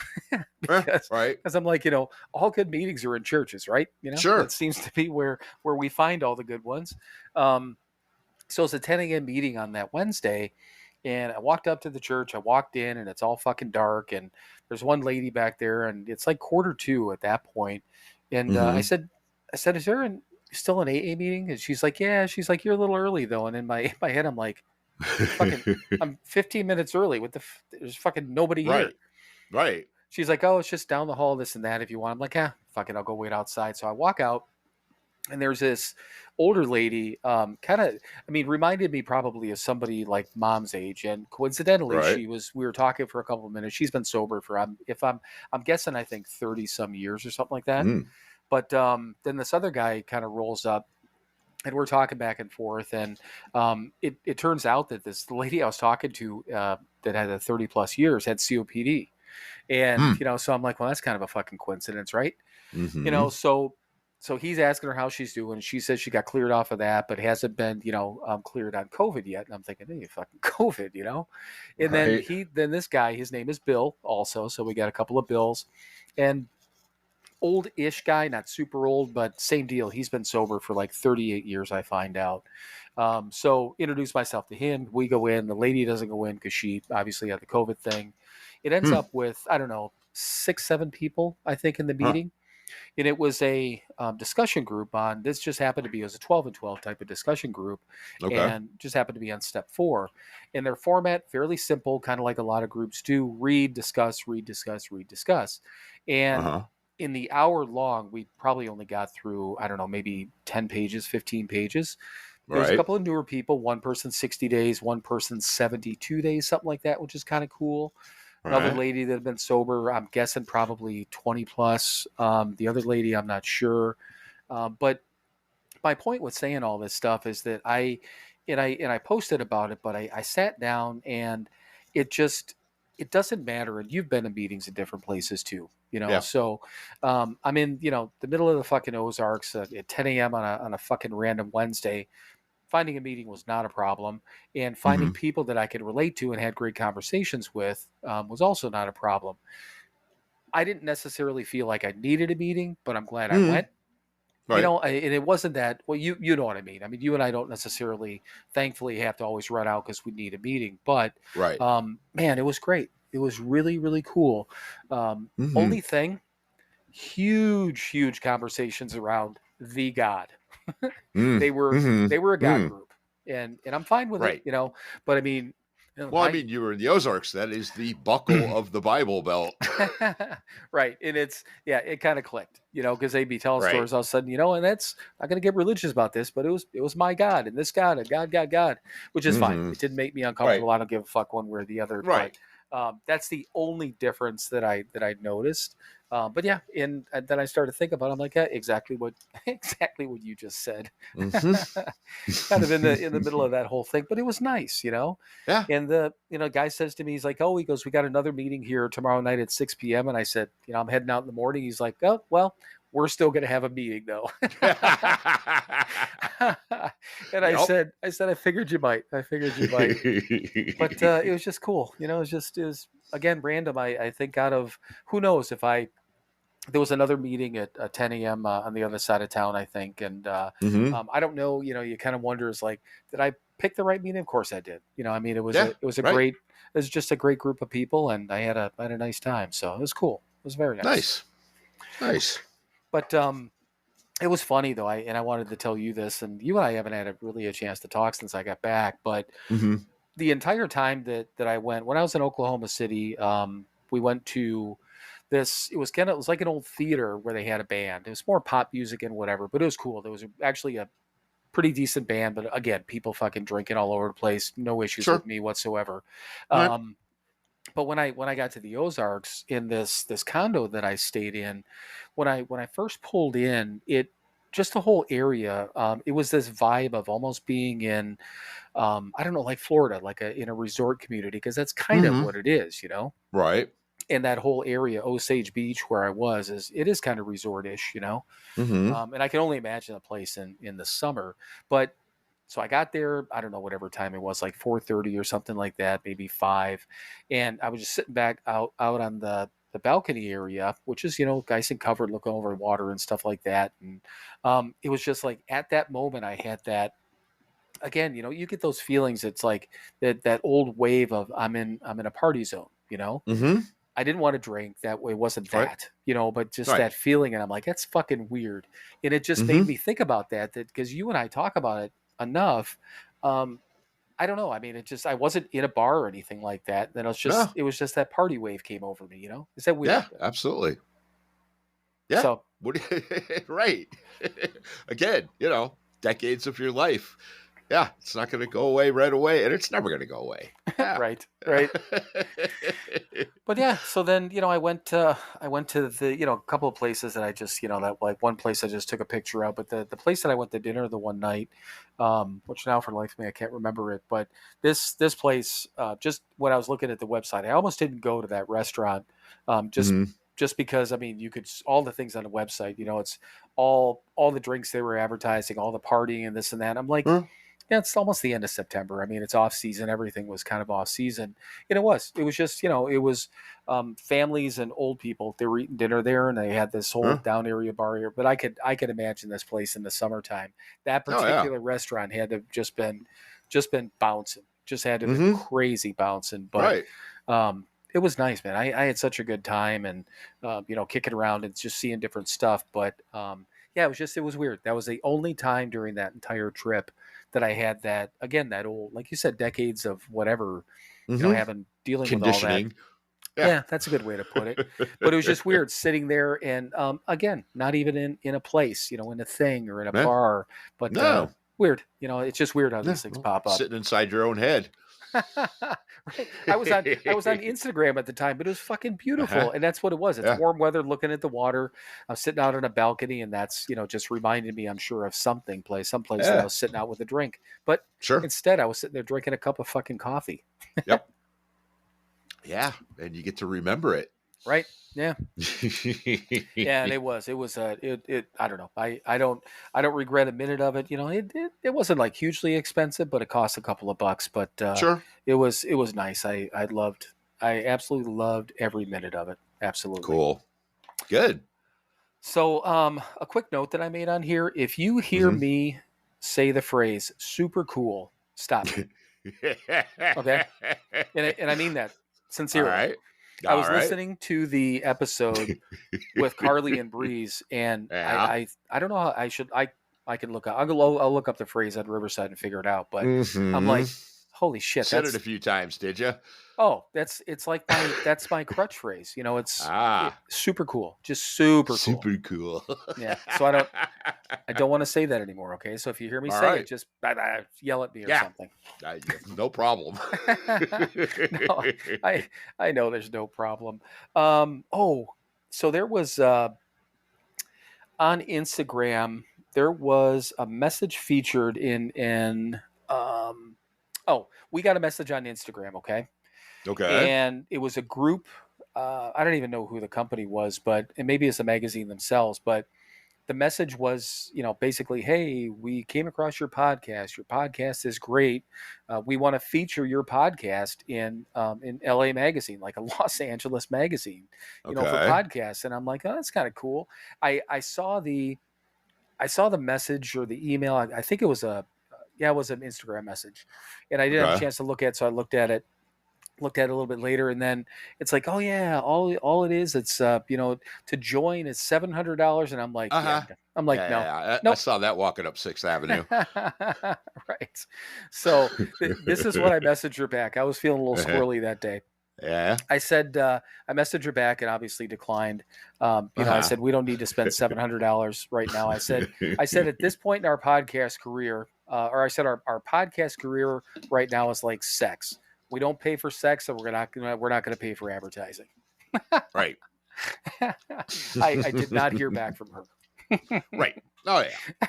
[SPEAKER 1] Because I'm like, all good meetings are in churches, right?
[SPEAKER 4] Sure.
[SPEAKER 1] That seems to be where we find all the good ones. So it's a 10 a.m. meeting on that Wednesday, and I walked up to the church. I walked in, and it's all fucking dark, and there's one lady back there, and it's like 1:45 at that point. And I said, is there still an AA meeting? And she's like, yeah. She's like, you're a little early though. And in my head, I'm like, I'm 15 minutes early. There's fucking nobody here.
[SPEAKER 4] Right.
[SPEAKER 1] She's like, oh, it's just down the hall, this and that. If you want, I'm like, fuck it, I'll go wait outside. So I walk out. And there's this older lady, reminded me probably of somebody like mom's age. And coincidentally, we were talking for a couple of minutes. She's been sober for, I'm guessing, I think 30 some years or something like that. But then this other guy kind of rolls up, and we're talking back and forth. And it turns out that the lady I was talking to that had a 30 plus years had COPD. And, so I'm like, well, that's kind of a fucking coincidence, right? So so he's asking her how she's doing. She says she got cleared off of that, but hasn't been, cleared on COVID yet. And I'm thinking, hey, fucking COVID, And then
[SPEAKER 4] Right.
[SPEAKER 1] then this guy, his name is Bill also. So we got a couple of Bills, and old-ish guy, not super old, but same deal. He's been sober for like 38 years, I find out. So introduce myself to him. We go in. The lady doesn't go in because she obviously had the COVID thing. It ends up with, I don't know, 6, 7 people, I think, in the
[SPEAKER 4] Huh.
[SPEAKER 1] meeting. And it was a discussion group on, this just happened to be, it was a 12 and 12 type of discussion group,
[SPEAKER 4] Okay.
[SPEAKER 1] and just happened to be on step 4. And their format, fairly simple, kind of like a lot of groups do: read, discuss, read, discuss, read, discuss. And
[SPEAKER 4] Uh-huh.
[SPEAKER 1] in the hour long, we probably only got through, I don't know, maybe 10 pages, 15 pages. There was a
[SPEAKER 4] Right.
[SPEAKER 1] couple of newer people, one person 60 days, one person 72 days, something like that, which is kind of cool. Another
[SPEAKER 4] Right.
[SPEAKER 1] lady that had been sober, I'm guessing probably 20 plus. The other lady, I'm not sure. But my point with saying all this stuff is that I posted about it, but I sat down, and it just, it doesn't matter. And you've been in meetings in different places too,
[SPEAKER 4] Yeah.
[SPEAKER 1] So I'm in, the middle of the fucking Ozarks at 10 a.m. on a fucking random Wednesday. Finding a meeting was not a problem, and finding
[SPEAKER 4] Mhm.
[SPEAKER 1] people that I could relate to and had great conversations with was also not a problem. I didn't necessarily feel like I needed a meeting, but I'm glad I
[SPEAKER 4] Mhm.
[SPEAKER 1] went.
[SPEAKER 4] Right.
[SPEAKER 1] And it wasn't that. Well, you know what I mean. I mean, you and I don't necessarily, thankfully, have to always run out because we need a meeting. But
[SPEAKER 4] Right.
[SPEAKER 1] man, it was great. It was really, really cool.
[SPEAKER 4] Mhm.
[SPEAKER 1] Only thing, huge conversations around the God.
[SPEAKER 4] Mm.
[SPEAKER 1] they were
[SPEAKER 4] Mhm.
[SPEAKER 1] they were a God
[SPEAKER 4] Mm.
[SPEAKER 1] group, and I'm fine with it,
[SPEAKER 4] Right.
[SPEAKER 1] But I mean,
[SPEAKER 4] Well, I
[SPEAKER 1] my
[SPEAKER 4] mean, you were in the Ozarks. That is the buckle of the Bible Belt.
[SPEAKER 1] right, and it kind of clicked, because they'd be telling
[SPEAKER 4] Right.
[SPEAKER 1] stories all of a sudden, and that's not going to get religious about this, but it was my God and this God and God, which is fine.
[SPEAKER 4] Mhm.
[SPEAKER 1] It didn't make me
[SPEAKER 4] Right.
[SPEAKER 1] uncomfortable. I don't give a fuck one way or the other, but
[SPEAKER 4] Right.
[SPEAKER 1] that's the only difference that I noticed. But yeah, and then I started to think about it. I'm like, yeah, exactly what exactly what you just said.
[SPEAKER 4] Mhm.
[SPEAKER 1] Kind of in the middle of that whole thing, but it was nice.
[SPEAKER 4] Yeah.
[SPEAKER 1] And the guy says to me, he's like, "Oh," he goes, "We got another meeting here tomorrow night at 6 p.m." And I said, "I'm heading out in the morning." He's like, "Oh, well, we're still going to have a meeting though." And I
[SPEAKER 4] Yep.
[SPEAKER 1] said, "I figured you might. I figured you might." But it was just cool. It was again random. I think out of, who knows, if there was another meeting at 10 a.m. On the other side of town, I think. And
[SPEAKER 4] Mhm.
[SPEAKER 1] I don't know, you kind of wonder, is like, did I pick the right meeting? Of course I did. I mean,
[SPEAKER 4] Yeah. Right.
[SPEAKER 1] it was just a great group of people, and I had a nice time. So it was cool. It was very nice.
[SPEAKER 4] Nice. Nice.
[SPEAKER 1] But it was funny though. I wanted to tell you this, and you and I haven't had really a chance to talk since I got back. But
[SPEAKER 4] Mhm.
[SPEAKER 1] the entire time that I went, when I was in Oklahoma City, we went to this. It was like an old theater where they had a band. It was more pop music and whatever, but it was cool. There was actually a pretty decent band, but again, people fucking drinking all over the place. No issues
[SPEAKER 4] Sure.
[SPEAKER 1] with me whatsoever.
[SPEAKER 4] Right.
[SPEAKER 1] Um, but when I got to the Ozarks in this condo that I stayed in, when I first pulled in, it just the whole area, it was this vibe of almost being in, I don't know, like Florida, like in a resort community, because that's kind of
[SPEAKER 4] Mhm.
[SPEAKER 1] what it is,
[SPEAKER 4] Right.
[SPEAKER 1] And that whole area, Osage Beach, where I was, it is kind of resort-ish.
[SPEAKER 4] Mhm.
[SPEAKER 1] And I can only imagine a place in the summer. But so I got there, I don't know, whatever time it was, like 4:30 or something like that, maybe 5. And I was just sitting back out on the balcony area, which is, nice and covered, looking over the water and stuff like that. And it was just like, at that moment, I had that, again, you get those feelings. It's like that old wave of, I'm in a party zone.
[SPEAKER 4] Mhm.
[SPEAKER 1] I didn't want to drink. That way, it wasn't
[SPEAKER 4] Right.
[SPEAKER 1] but just
[SPEAKER 4] Right.
[SPEAKER 1] that feeling. And I'm like, that's fucking weird. And it just made
[SPEAKER 4] Mhm.
[SPEAKER 1] me think about that because you and I talk about it enough. Um, I don't know. I mean, I wasn't in a bar or anything like that. Then
[SPEAKER 4] No.
[SPEAKER 1] it was just that party wave came over me. Is that weird?
[SPEAKER 4] Yeah. Absolutely. Yeah.
[SPEAKER 1] So
[SPEAKER 4] What? Right. Again, decades of your life. Yeah, it's not going to go away right away, and it's never going to go away. Yeah.
[SPEAKER 1] right, right. But yeah, so then I went to the a couple of places that I just that, like, one place I just took a picture of, but the place that I went to dinner the one night, which now for the life of me I can't remember it, but this place, just when I was looking at the website, I almost didn't go to that restaurant, just
[SPEAKER 4] Mhm.
[SPEAKER 1] just because, I mean, you could, all the things on the website, it's all the drinks they were advertising, all the partying and this and that. I'm like,
[SPEAKER 4] Huh?
[SPEAKER 1] yeah, it's almost the end of September. I mean, it's off season. Everything was kind of off season. And it was just, it was families and old people. They were eating dinner there, and they had this whole
[SPEAKER 4] Huh?
[SPEAKER 1] down area bar here. But I could imagine this place in the summertime. That
[SPEAKER 4] Oh, yeah.
[SPEAKER 1] particular restaurant had to have just been bouncing. Just had to have been
[SPEAKER 4] Mhm.
[SPEAKER 1] crazy bouncing. But
[SPEAKER 4] Right.
[SPEAKER 1] it was nice, man. I had such a good time, and kicking around and just seeing different stuff. But yeah, it was weird. That was the only time during that entire trip that I had that old, like you said, decades of whatever,
[SPEAKER 4] Mhm.
[SPEAKER 1] dealing with all that.
[SPEAKER 4] Conditioning.
[SPEAKER 1] Yeah, that's a good way to put it. But it was just weird sitting there and again, not even in a place, in a thing or in a
[SPEAKER 4] Yeah.
[SPEAKER 1] bar, but
[SPEAKER 4] No.
[SPEAKER 1] weird. It's just weird how
[SPEAKER 4] Yeah.
[SPEAKER 1] these things pop up.
[SPEAKER 4] Sitting inside your own head.
[SPEAKER 1] Right. I was on Instagram at the time, but it was fucking beautiful.
[SPEAKER 4] Uh-huh.
[SPEAKER 1] And that's what it was. It's
[SPEAKER 4] Yeah.
[SPEAKER 1] warm weather, looking at the water. I was sitting out on a balcony, and that's, just reminded me, I'm sure, of some place that I
[SPEAKER 4] Yeah.
[SPEAKER 1] was sitting out with a drink. But
[SPEAKER 4] Sure.
[SPEAKER 1] instead I was sitting there drinking a cup of fucking coffee.
[SPEAKER 4] Yep. Yeah. And you get to remember it.
[SPEAKER 1] Right. Yeah. Yeah, and it was I don't know. I don't regret a minute of it. It wasn't like hugely expensive, but it cost a couple of bucks. But
[SPEAKER 4] Sure.
[SPEAKER 1] it was nice. I absolutely loved every minute of it. Absolutely.
[SPEAKER 4] Cool. Good.
[SPEAKER 1] So a quick note that I made on here: if you hear
[SPEAKER 4] Mhm.
[SPEAKER 1] me say the phrase "super cool," stop me. Okay. And I mean that
[SPEAKER 4] All
[SPEAKER 1] sincerely.
[SPEAKER 4] right.
[SPEAKER 1] I was
[SPEAKER 4] All right.
[SPEAKER 1] listening to the episode with Carly and Breeze, and
[SPEAKER 4] Yeah.
[SPEAKER 1] I don't know how I can look up. I'll look up the phrase on Riverside and figure it out. But I'm like,
[SPEAKER 4] Mhm.
[SPEAKER 1] holy shit,
[SPEAKER 4] Said
[SPEAKER 1] that's
[SPEAKER 4] it a few times, did you?
[SPEAKER 1] it's like that's my crutch phrase. It's
[SPEAKER 4] Ah,
[SPEAKER 1] super cool, just super cool.
[SPEAKER 4] super cool.
[SPEAKER 1] Yeah. So I don't want to say that anymore. Okay. So if you hear me
[SPEAKER 4] All
[SPEAKER 1] say
[SPEAKER 4] right.
[SPEAKER 1] it, just yell at me or
[SPEAKER 4] Yeah.
[SPEAKER 1] something.
[SPEAKER 4] No problem.
[SPEAKER 1] No, I know there's no problem. So there was on Instagram, there was a message featured in we got a message on Instagram, okay?
[SPEAKER 4] Okay.
[SPEAKER 1] And it was a group, I don't even know who the company was, but and maybe it's a magazine themselves, but the message was, basically, hey, we came across your podcast. Your podcast is great. We want to feature your podcast in LA magazine, like a Los Angeles magazine, for
[SPEAKER 4] Okay.
[SPEAKER 1] podcasts. And I'm like, oh, that's kind of cool. I saw the message or the email. I think it was it was an Instagram message, and I didn't have a
[SPEAKER 4] Okay.
[SPEAKER 1] chance to look at it, so I looked at it a little bit later, and then it's like, oh yeah, all it is, it's to join is $700, and I'm like,
[SPEAKER 4] Uh-huh.
[SPEAKER 1] I'm like,
[SPEAKER 4] Yeah,
[SPEAKER 1] no,
[SPEAKER 4] I
[SPEAKER 1] nope.
[SPEAKER 4] saw that walking up 6th Avenue.
[SPEAKER 1] Right. So this is what I messaged her back. I was feeling a little squirrely that day.
[SPEAKER 4] Yeah.
[SPEAKER 1] I said, I messaged her back and obviously declined. I
[SPEAKER 4] Uh-huh.
[SPEAKER 1] said, we don't need to spend $700 right now. I said, at this point in our podcast career, or I said, our podcast career right now is like sex. We don't pay for sex, so we're not going to pay for advertising.
[SPEAKER 4] Right.
[SPEAKER 1] I did not hear back from her.
[SPEAKER 4] Right. Oh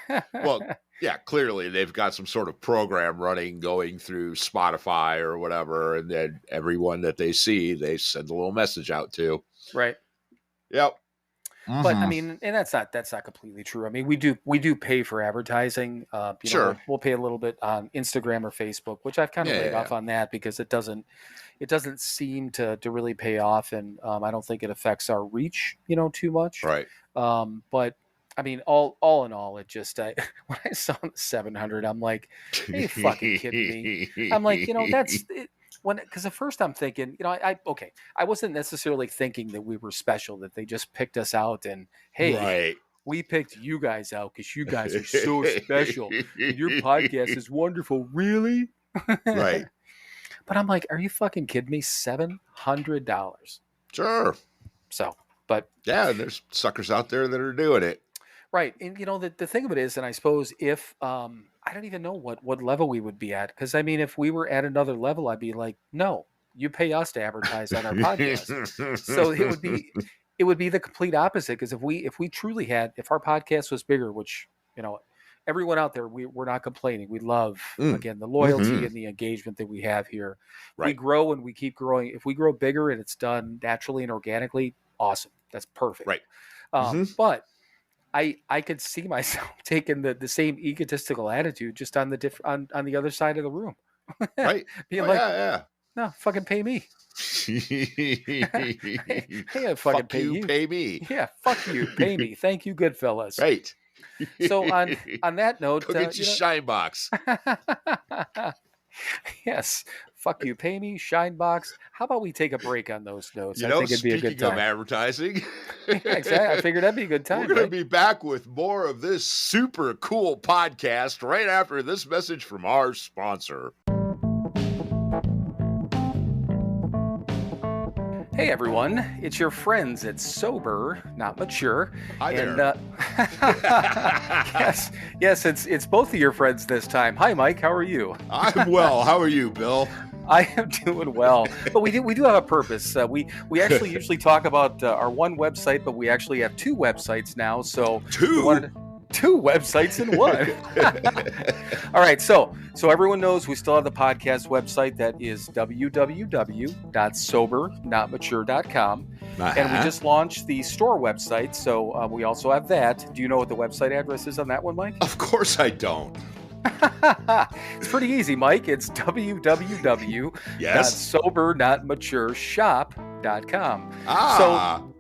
[SPEAKER 4] yeah. Well, yeah, clearly they've got some sort of program running going through Spotify or whatever, and then everyone that they see, they send a little message out to.
[SPEAKER 1] Right.
[SPEAKER 4] Yep.
[SPEAKER 1] But I mean, and that's not completely true. I mean, we do pay for advertising.
[SPEAKER 4] Sure.
[SPEAKER 1] We'll pay a little bit on Instagram or Facebook, which I've kind of laid off on that because it doesn't seem to really pay off, and I don't think it affects our reach, too much.
[SPEAKER 4] Right.
[SPEAKER 1] But I mean, all in all, it just when I saw the 700, I'm like, are you fucking kidding me? I'm like, that's it. Because at first I'm thinking, I wasn't necessarily thinking that we were special, that they just picked us out and, hey,
[SPEAKER 4] right.
[SPEAKER 1] we picked you guys out because you guys are so special. And your podcast is wonderful. Really?
[SPEAKER 4] Right.
[SPEAKER 1] But I'm like, are you fucking kidding me? $700.
[SPEAKER 4] Sure.
[SPEAKER 1] So, but
[SPEAKER 4] yeah, there's suckers out there that are doing it.
[SPEAKER 1] Right. And the thing of it is, and I suppose if I don't even know what level we would be at, because I mean, if we were at another level, I'd be like, no, you pay us to advertise on our podcast. So it would be the complete opposite, because if we truly had, if our podcast was bigger, which everyone out there, we're not complaining. We love again the loyalty and the engagement that we have here.
[SPEAKER 4] Right.
[SPEAKER 1] We grow and we keep growing. If we grow bigger and it's done naturally and organically, awesome. That's perfect.
[SPEAKER 4] Right. Mm-hmm.
[SPEAKER 1] But I could see myself taking the same egotistical attitude just on on the other side of the room.
[SPEAKER 4] Right.
[SPEAKER 1] Being
[SPEAKER 4] Oh,
[SPEAKER 1] like,
[SPEAKER 4] yeah.
[SPEAKER 1] no, fucking pay me. Hey, fucking
[SPEAKER 4] Fuck
[SPEAKER 1] pay
[SPEAKER 4] you,
[SPEAKER 1] you.
[SPEAKER 4] pay me.
[SPEAKER 1] Yeah, fuck you, pay me. Thank you, Goodfellas.
[SPEAKER 4] Right.
[SPEAKER 1] So on that note,
[SPEAKER 4] Go get your shine box.
[SPEAKER 1] Yes, fuck you, pay me, shine box. How about we take a break on those notes? I think it'd be a good
[SPEAKER 4] speaking
[SPEAKER 1] time.
[SPEAKER 4] of advertising,
[SPEAKER 1] Yeah, exactly. I figured that'd be a good time.
[SPEAKER 4] We're going to be back with more of this super cool podcast right after this message from our sponsor.
[SPEAKER 1] Hey everyone, it's your friends at Sober, Not Mature.
[SPEAKER 4] Hi there.
[SPEAKER 1] Yes, it's both of your friends this time. Hi Mike, how are you?
[SPEAKER 4] I'm well. How are you, Bill?
[SPEAKER 1] I am doing well, but we do have a purpose. We actually usually talk about our one website, but we actually have two websites now. So two websites in one. All right, so everyone knows we still have the podcast website that is www.SoberNotMature.com. And we just launched the store website, so we also have that. Do you know what the website address is on that one, Mike?
[SPEAKER 4] Of course I don't.
[SPEAKER 1] It's pretty easy, Mike. It's www.SoberNotMatureShop.com. So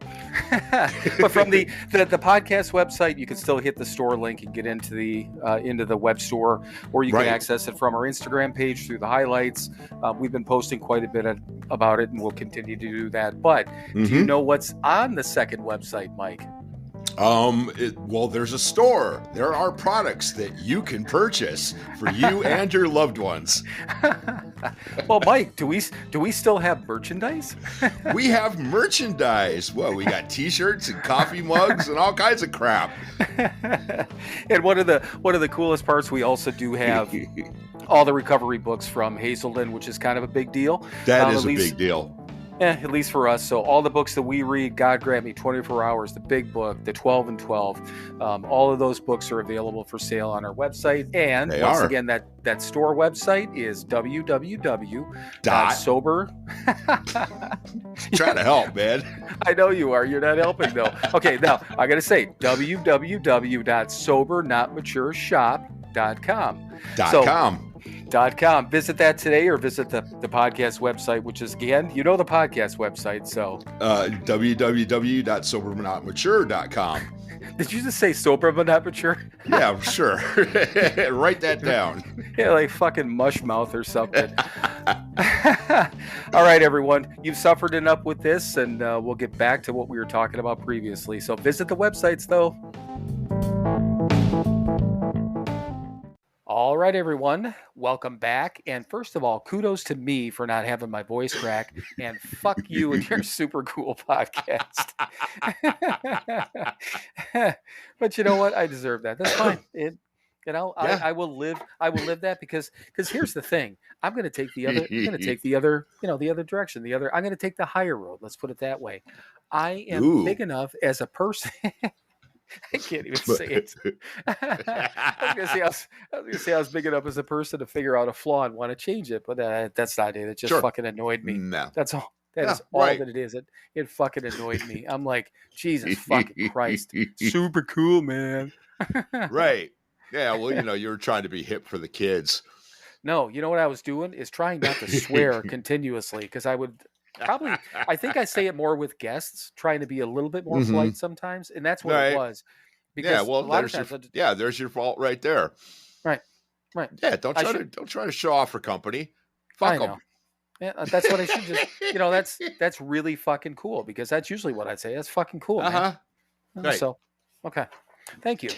[SPEAKER 1] but from the podcast website, you can still hit the store link and get into the web store, or you can access it from our Instagram page through the highlights. We've been posting quite a bit about it, and we'll continue to do that. But do you know what's on the second website, Mike?
[SPEAKER 4] Well, there's a store. There are products that you can purchase for you and your loved ones.
[SPEAKER 1] Well, Mike, do we still have merchandise?
[SPEAKER 4] We have merchandise. Well, we got T-shirts and coffee mugs and all kinds of crap.
[SPEAKER 1] And one of the coolest parts, we also do have all the recovery books from Hazelden, which is kind of a big deal.
[SPEAKER 4] That is a big deal.
[SPEAKER 1] At least for us. So all the books that we read, God Grant Me, 24 Hours, the Big Book, the 12 and 12, all of those books are available for sale on our website. And once again, that store website is www.sober.
[SPEAKER 4] Trying to help, man.
[SPEAKER 1] I know you are. You're not helping, though. Okay, now I got to say www.SoberNotMatureShop.com. .com. Visit that today, or visit the podcast website, which is, again, the podcast website. So
[SPEAKER 4] www.SoberNotMature.com.
[SPEAKER 1] Did you just say sober but not mature?
[SPEAKER 4] Yeah, sure. Write that down.
[SPEAKER 1] Yeah, like fucking mush mouth or something. All right, everyone. You've suffered enough with this, and we'll get back to what we were talking about previously. So visit the websites, though. All right, everyone. Welcome back. And first of all, kudos to me for not having my voice crack. And fuck you and your super cool podcast. But you know what? I deserve that. That's fine. I will live that because here's the thing. I'm going to take the other direction. I'm going to take the higher road. Let's put it that way. I am big enough as a person. I can't even say it. I was gonna say I was big enough as a person to figure out a flaw and want to change it, but that's not it. It just fucking annoyed me.
[SPEAKER 4] No.
[SPEAKER 1] That's all. That is all that it is. It fucking annoyed me. I'm like, Jesus fucking Christ, super cool, man.
[SPEAKER 4] Right. Yeah. Well, you were trying to be hip for the kids.
[SPEAKER 1] No, you know what I was doing is trying not to swear continuously, because I would. I think I say it more with guests, trying to be a little bit more polite sometimes, and that's what it was. Because
[SPEAKER 4] there's your fault right there.
[SPEAKER 1] Right.
[SPEAKER 4] Yeah, don't try to show off for company. Fuck them.
[SPEAKER 1] Yeah, that's what I should just. That's really fucking cool, because that's usually what I'd say. That's fucking cool, man.
[SPEAKER 4] Right.
[SPEAKER 1] So, okay. Thank you.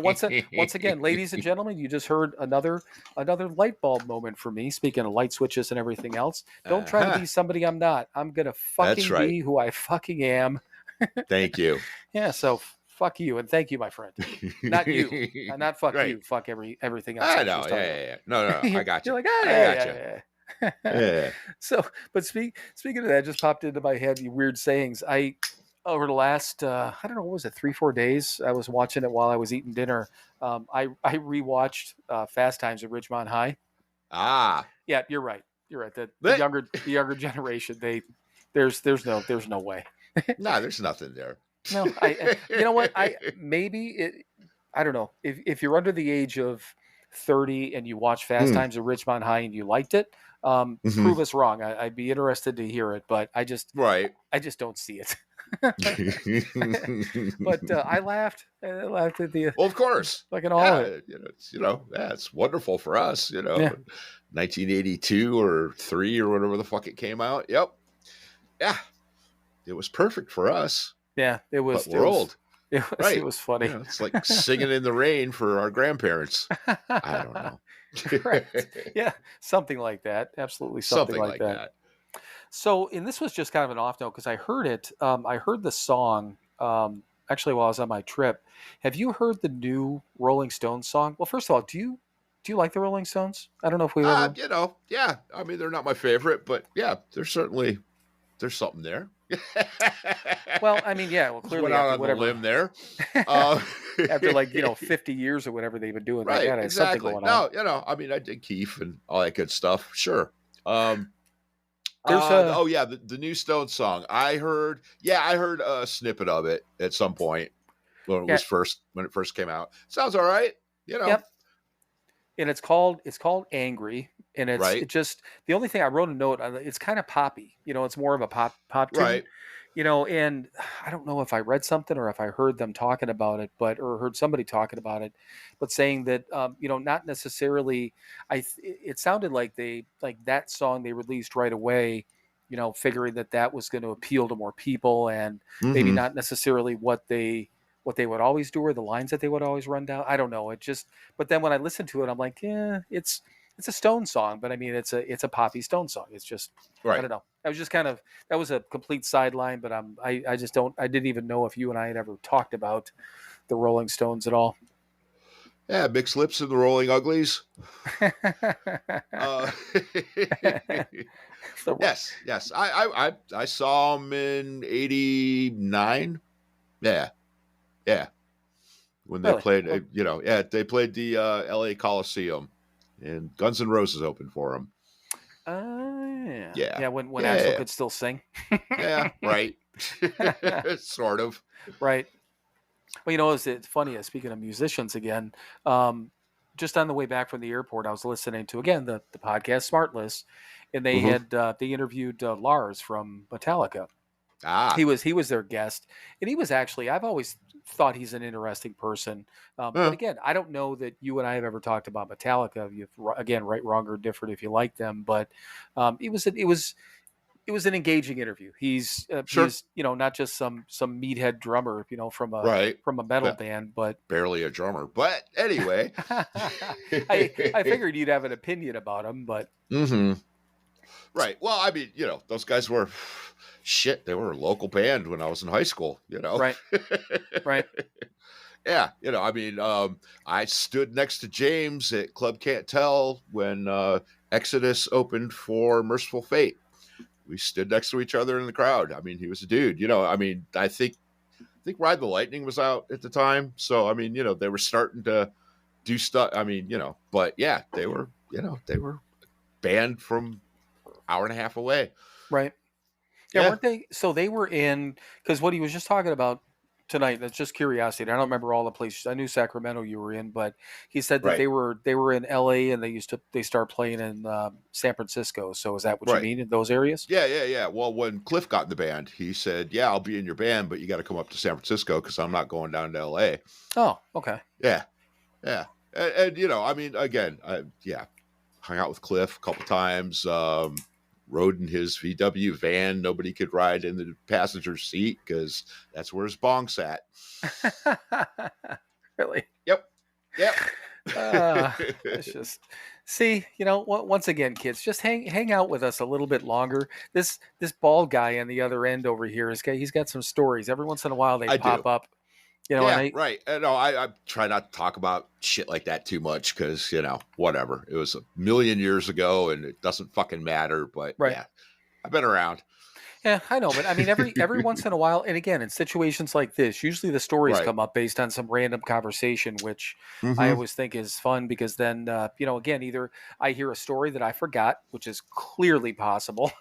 [SPEAKER 1] Once again, ladies and gentlemen, you just heard another light bulb moment for me. Speaking of light switches and everything else, don't try to be somebody I'm not. I'm gonna fucking be who I fucking am.
[SPEAKER 4] Thank you.
[SPEAKER 1] Yeah. So fuck you and thank you, my friend. Not you. Not fuck you. Fuck everything else.
[SPEAKER 4] I know. Yeah. No. I got you.
[SPEAKER 1] You're like,
[SPEAKER 4] I got you.
[SPEAKER 1] Yeah. So, but speaking of that, just popped into my head the weird sayings. Over the last, I don't know, what was it, 3-4 days? I was watching it while I was eating dinner. I rewatched Fast Times at Ridgemont High. Yeah, you're right. The younger generation, there's no way.
[SPEAKER 4] Nah, there's nothing there.
[SPEAKER 1] No, you know what? I don't know. If you're under the age of 30 and you watch Fast
[SPEAKER 4] Mm,
[SPEAKER 1] Times at Ridgemont High and you liked it,
[SPEAKER 4] mhm.
[SPEAKER 1] prove us wrong. I'd be interested to hear it, but
[SPEAKER 4] Right.
[SPEAKER 1] I just don't see it. But I laughed. I laughed at the
[SPEAKER 4] Well, of course.
[SPEAKER 1] fucking all of
[SPEAKER 4] Yeah,
[SPEAKER 1] it.
[SPEAKER 4] yeah, it's wonderful for us,
[SPEAKER 1] Yeah,
[SPEAKER 4] 1982 or 3 or whatever the fuck it came out. Yep. Yeah. It was perfect for us,
[SPEAKER 1] yeah.
[SPEAKER 4] but we're old.
[SPEAKER 1] It
[SPEAKER 4] Right.
[SPEAKER 1] was funny.
[SPEAKER 4] It's like singing in the rain for our grandparents. I don't know.
[SPEAKER 1] Right. Yeah, something like that. Absolutely something
[SPEAKER 4] Something
[SPEAKER 1] like
[SPEAKER 4] like
[SPEAKER 1] that.
[SPEAKER 4] that.
[SPEAKER 1] So, and this was just kind of an off note because I heard it. I heard the song actually while I was on my trip. Have you heard the new Rolling Stones song? Well, first of all, do you like the Rolling Stones? I don't know if we've ever.
[SPEAKER 4] Yeah. I mean, they're not my favorite, but yeah, there's something there.
[SPEAKER 1] Well, I mean, yeah. Well,
[SPEAKER 4] Just
[SPEAKER 1] clearly
[SPEAKER 4] went out
[SPEAKER 1] after
[SPEAKER 4] on the
[SPEAKER 1] whatever,
[SPEAKER 4] limb there. Uh,
[SPEAKER 1] after like 50 years or whatever they've been doing, they
[SPEAKER 4] right,
[SPEAKER 1] got to have something
[SPEAKER 4] exactly.
[SPEAKER 1] going on.
[SPEAKER 4] No, I mean, I did Keith and all that good stuff. Sure.
[SPEAKER 1] There's a
[SPEAKER 4] Oh yeah, the new Stone song. I heard a snippet of it at some point
[SPEAKER 1] yeah,
[SPEAKER 4] when it first came out. Sounds all right,
[SPEAKER 1] yep, and it's called Angry, and
[SPEAKER 4] right,
[SPEAKER 1] it just the only thing I wrote a note on it's kind of poppy. It's more of a pop tune.
[SPEAKER 4] right.
[SPEAKER 1] And I don't know if I read something or if I heard them talking about it, or heard somebody talking about it, but saying that, not necessarily, it sounded like like that song they released right away, figuring that was going to appeal to more people and maybe
[SPEAKER 4] Mm-hmm.
[SPEAKER 1] not necessarily what they would always do or the lines that they would always run down. I don't know. But then when I listened to it, I'm like, yeah, it's a Stone song, but I mean, it's a poppy Stone song. It's just, I
[SPEAKER 4] Right.
[SPEAKER 1] don't know. I was just that was a complete sideline, but I just I didn't even know if you and I had ever talked about the Rolling Stones at all.
[SPEAKER 4] Yeah, Mixed Lips and the Rolling Uglies. Uh,
[SPEAKER 1] The-
[SPEAKER 4] yes. I saw them in '89. Yeah. When they
[SPEAKER 1] Really?
[SPEAKER 4] played, they played the L.A. Coliseum, and Guns N' Roses opened for them.
[SPEAKER 1] Yeah.
[SPEAKER 4] Yeah.
[SPEAKER 1] Yeah, when Axl
[SPEAKER 4] Yeah.
[SPEAKER 1] could still sing.
[SPEAKER 4] Yeah, right. Sort of.
[SPEAKER 1] Right. Well, it's funny. Speaking of musicians again, just on the way back from the airport, I was listening to again the podcast Smart List, and they
[SPEAKER 4] Mhm.
[SPEAKER 1] had they interviewed Lars from Metallica.
[SPEAKER 4] Ah.
[SPEAKER 1] He was their guest, and he was actually I've always thought he's an interesting person. But
[SPEAKER 4] Uh,
[SPEAKER 1] again, I don't know that you and I have ever talked about Metallica. Again, right, wrong, or different if you like them, but it was an engaging interview.
[SPEAKER 4] sure.
[SPEAKER 1] He's not just some meathead drummer, from a
[SPEAKER 4] Right.
[SPEAKER 1] metal
[SPEAKER 4] Ba-
[SPEAKER 1] band, but
[SPEAKER 4] barely a drummer. But anyway.
[SPEAKER 1] I figured you'd have an opinion about him, but
[SPEAKER 4] Mm-hmm. Right. Well, I mean, those guys were shit. They were a local band when I was in high school,
[SPEAKER 1] right, right,
[SPEAKER 4] Yeah. I mean, I stood next to James at Club Can't Tell when Exodus opened for Merciful Fate. We stood next to each other in the crowd. I mean, he was a dude, I mean, I think Ride the Lightning was out at the time. So, I mean, they were starting to do stuff. I mean, but yeah, they were banned from hour and a half away.
[SPEAKER 1] right. Yeah,
[SPEAKER 4] Yeah.
[SPEAKER 1] weren't they? So they were in because what he was just talking about tonight. That's just curiosity. I don't remember all the places. I knew Sacramento you were in, but he said that
[SPEAKER 4] Right.
[SPEAKER 1] they were in L.A. and they start playing in San Francisco. So is that what
[SPEAKER 4] Right.
[SPEAKER 1] you mean in those areas?
[SPEAKER 4] Yeah. Well, when Cliff got in the band, he said, "Yeah, I'll be in your band, but you got to come up to San Francisco because I'm not going down to L.A."
[SPEAKER 1] Oh, okay.
[SPEAKER 4] Yeah. And I mean, again, hung out with Cliff a couple times. Rode in his VW van. Nobody could ride in the passenger seat because that's where his bong sat.
[SPEAKER 1] Really?
[SPEAKER 4] Yep.
[SPEAKER 1] It's just once again, kids, just hang out with us a little bit longer. This bald guy on the other end over here he's got some stories. Every once in a while they pop up.
[SPEAKER 4] Yeah, right. And no, I try not to talk about shit like that too much because whatever. It was a million years ago, and it doesn't fucking matter. But
[SPEAKER 1] right.
[SPEAKER 4] yeah, I've been around.
[SPEAKER 1] Yeah, I know, but I mean, every once in a while, and again, in situations like this, usually the stories
[SPEAKER 4] Right.
[SPEAKER 1] come up based on some random conversation, which I
[SPEAKER 4] Mm-hmm.
[SPEAKER 1] always think is fun because then, again, either I hear a story that I forgot, which is clearly possible,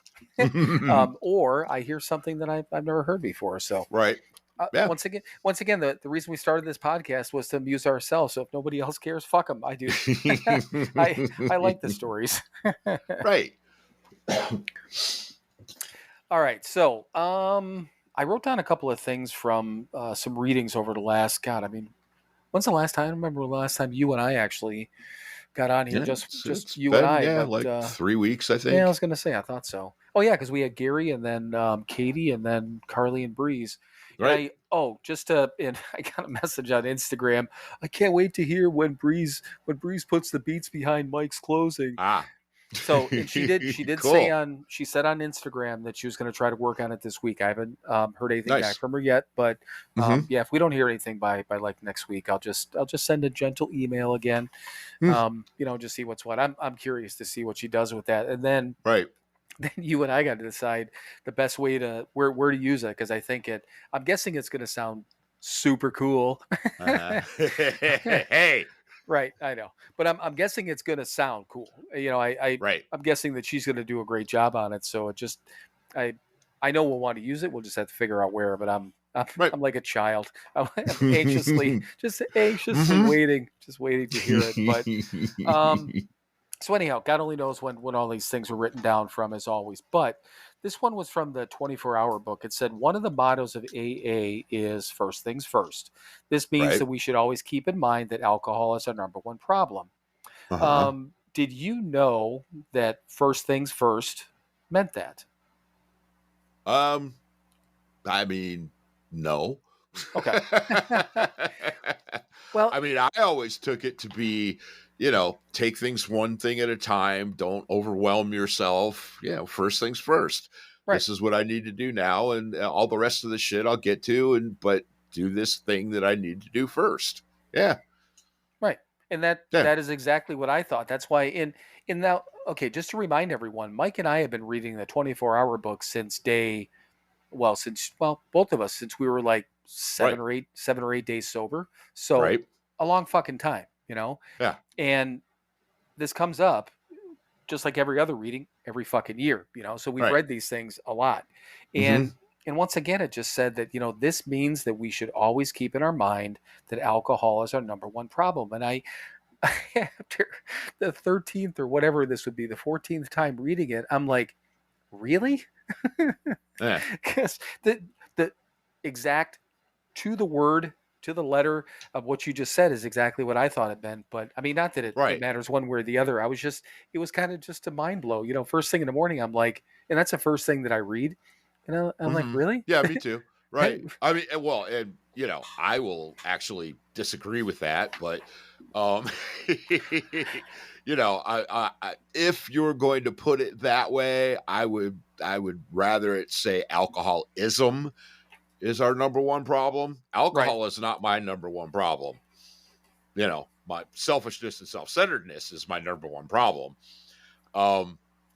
[SPEAKER 1] or I hear something that I've never heard before. So,
[SPEAKER 4] Right. Yeah.
[SPEAKER 1] once again, the reason we started this podcast was to amuse ourselves. So if nobody else cares, fuck them. I do. I like the stories.
[SPEAKER 4] Right.
[SPEAKER 1] All right, so I wrote down a couple of things from some readings over the last. God, I mean, when's the last time? I don't remember the last time you and I actually got on here,
[SPEAKER 4] Yeah.
[SPEAKER 1] just
[SPEAKER 4] It's
[SPEAKER 1] you and
[SPEAKER 4] been
[SPEAKER 1] I. But
[SPEAKER 4] like 3 weeks, I
[SPEAKER 1] yeah, I
[SPEAKER 4] think.
[SPEAKER 1] was gonna say I thought so. Oh yeah, because we had Gary and then Katie and then Carly and Breeze. And
[SPEAKER 4] Right.
[SPEAKER 1] and I got a message on Instagram. I can't wait to hear when Breeze puts the beats behind Mike's closing.
[SPEAKER 4] Ah.
[SPEAKER 1] So, and she
[SPEAKER 4] Cool.
[SPEAKER 1] she said on Instagram that she was going to try to work on it this week. I haven't heard anything back
[SPEAKER 4] Nice.
[SPEAKER 1] from her yet, but
[SPEAKER 4] Mm-hmm.
[SPEAKER 1] yeah, if we don't hear anything by like next week, I'll just send a gentle email again,
[SPEAKER 4] Mm.
[SPEAKER 1] just see what's what. I'm curious to see what she does with that, and then
[SPEAKER 4] Right.
[SPEAKER 1] then you and I got to decide the best way to where to use it because I think I'm guessing it's going to sound super cool.
[SPEAKER 4] Uh-huh. Hey.
[SPEAKER 1] Right, I know, but I'm guessing it's going to sound cool.
[SPEAKER 4] Right.
[SPEAKER 1] I'm guessing that she's going to do a great job on it. So I I know we'll want to use it. We'll just have to figure out where. But I'm,
[SPEAKER 4] Right.
[SPEAKER 1] I'm like a child. I'm just anxiously
[SPEAKER 4] Mm-hmm.
[SPEAKER 1] waiting to hear it. But so anyhow, God only knows when all these things were written down from, as always. But this one was from the 24-hour book. It said one of the mottos of AA is first things first. This means
[SPEAKER 4] Right.
[SPEAKER 1] that we should always keep in mind that alcohol is our number one problem.
[SPEAKER 4] Uh-huh.
[SPEAKER 1] Did you know that first things first meant that?
[SPEAKER 4] Um, I mean, no.
[SPEAKER 1] Okay. Well,
[SPEAKER 4] I mean, I always took it to be, take things one thing at a time. Don't overwhelm yourself. First things first.
[SPEAKER 1] right,
[SPEAKER 4] This is what I need to do now, and all the rest of the shit I'll get to. But do this thing that I need to do first. Yeah,
[SPEAKER 1] right. And that
[SPEAKER 4] yeah,
[SPEAKER 1] that is exactly what I thought. That's why in that okay, just to remind everyone, Mike and I have been reading the 24-hour book since both of us since we were like
[SPEAKER 4] right,
[SPEAKER 1] 7 or 8 days sober. So
[SPEAKER 4] right,
[SPEAKER 1] a long fucking time,
[SPEAKER 4] yeah,
[SPEAKER 1] And this comes up just like every other reading every fucking year, So we've
[SPEAKER 4] right.
[SPEAKER 1] read these things a lot.
[SPEAKER 4] Mm-hmm.
[SPEAKER 1] And once again it just said that, this means that we should always keep in our mind that alcohol is our number one problem. And I after the 13th or whatever this would be, the 14th time reading it, I'm like, really?
[SPEAKER 4] Yeah,
[SPEAKER 1] Because the exact to the word to the letter of what you just said is exactly what I thought it meant. But I mean, not that it
[SPEAKER 4] right.
[SPEAKER 1] matters one way or the other. It was kind of just a mind blow. First thing in the morning, I'm like, and that's the first thing that I read. And I'm like,
[SPEAKER 4] Mm-hmm.
[SPEAKER 1] really?
[SPEAKER 4] Yeah, me too. Right. I mean, well, and I will actually disagree with that, but um, if you're going to put it that way, I would rather it say alcoholism is our number one problem.
[SPEAKER 1] Right.
[SPEAKER 4] Alcohol is not my number one problem. My selfishness and self-centeredness is my number one problem.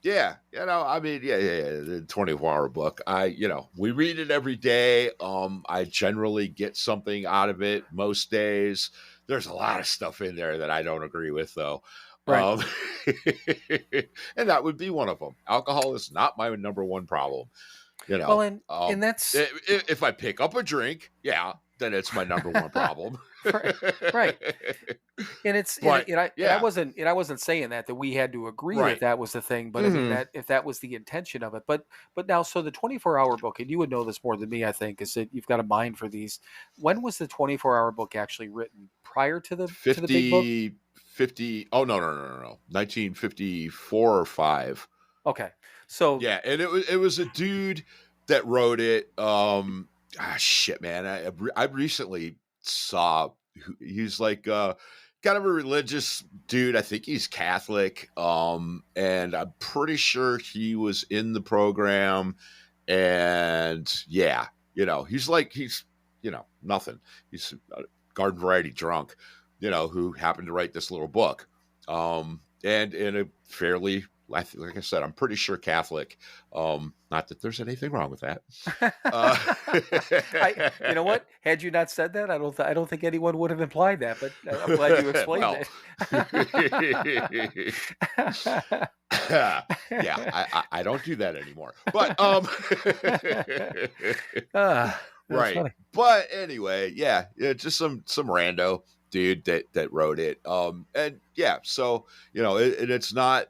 [SPEAKER 4] Yeah, I mean, yeah, the 24-hour book. We read it every day. I generally get something out of it most days. There's a lot of stuff in there that I don't agree with, though.
[SPEAKER 1] Right.
[SPEAKER 4] Um, and that would be one of them. Alcohol is not my number one problem.
[SPEAKER 1] Well, and that's
[SPEAKER 4] If I pick up a drink, then it's my number one problem.
[SPEAKER 1] right. Right. And it's
[SPEAKER 4] But
[SPEAKER 1] and I wasn't saying that we had to agree
[SPEAKER 4] right.
[SPEAKER 1] that was the thing, but I mean
[SPEAKER 4] Mm-hmm.
[SPEAKER 1] that if that was the intention of it. But now, so the 24-hour book, and you would know this more than me, I think, is that you've got a mind for these. When was the 24-hour book actually written? Prior to the big book?
[SPEAKER 4] 50. Oh no. 1954 or 5.
[SPEAKER 1] Okay, so
[SPEAKER 4] Yeah, and it was a dude that wrote it. Shit, man. I recently saw he's like kind of a religious dude. I think he's Catholic. And I'm pretty sure he was in the program. And yeah, he's nothing. He's a garden variety drunk, who happened to write this little book. And in a fairly like I said, I'm pretty sure Catholic. Not that there's anything wrong with that.
[SPEAKER 1] You know what? Had you not said that, I don't think anyone would have implied that. But I'm glad you explained
[SPEAKER 4] Well,
[SPEAKER 1] it.
[SPEAKER 4] yeah, I don't do that anymore. But
[SPEAKER 1] That's
[SPEAKER 4] right.
[SPEAKER 1] funny.
[SPEAKER 4] But anyway, yeah, just some rando dude that wrote it. And yeah, so it's not.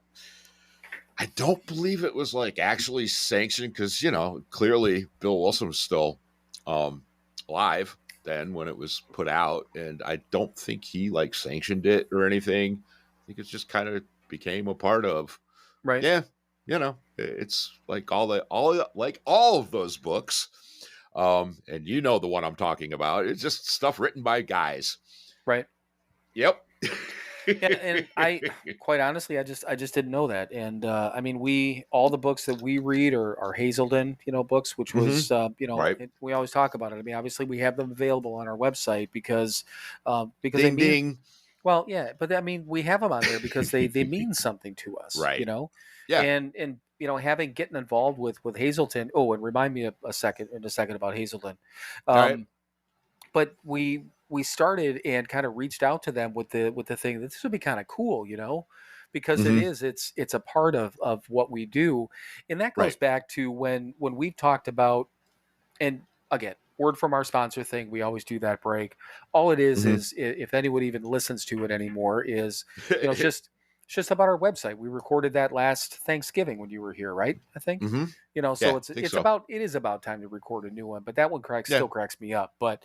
[SPEAKER 4] I don't believe it was like actually sanctioned because clearly Bill Wilson was still alive then when it was put out, and I don't think he like sanctioned it or anything. I think it just kind of became a part of.
[SPEAKER 1] Right.
[SPEAKER 4] Yeah, it's like all of those books. And the one I'm talking about. It's just stuff written by guys.
[SPEAKER 1] Right.
[SPEAKER 4] Yep.
[SPEAKER 1] Yeah, and I quite honestly, I just didn't know that. And I mean, all the books that we read are Hazelden, books, which was
[SPEAKER 4] Right.
[SPEAKER 1] we always talk about it. I mean, obviously we have them available on our website because they
[SPEAKER 4] Ding,
[SPEAKER 1] mean
[SPEAKER 4] ding.
[SPEAKER 1] well, yeah, but I mean we have them on there because they mean something to us,
[SPEAKER 4] Right. Yeah.
[SPEAKER 1] And getting involved with Hazelden. Oh, and remind me in a second about Hazelden.
[SPEAKER 4] All right.
[SPEAKER 1] But we started and kind of reached out to them with the thing that this would be kind of cool, because it's a part of what we do. And that goes back to when we've talked about, and again, word from our sponsor thing, we always do that break. All it is if anyone even listens to it anymore is, it's just about our website. We recorded that last Thanksgiving when you were here, right? I think. So
[SPEAKER 4] Yeah,
[SPEAKER 1] it is about time to record a new one, but that one still cracks me up. But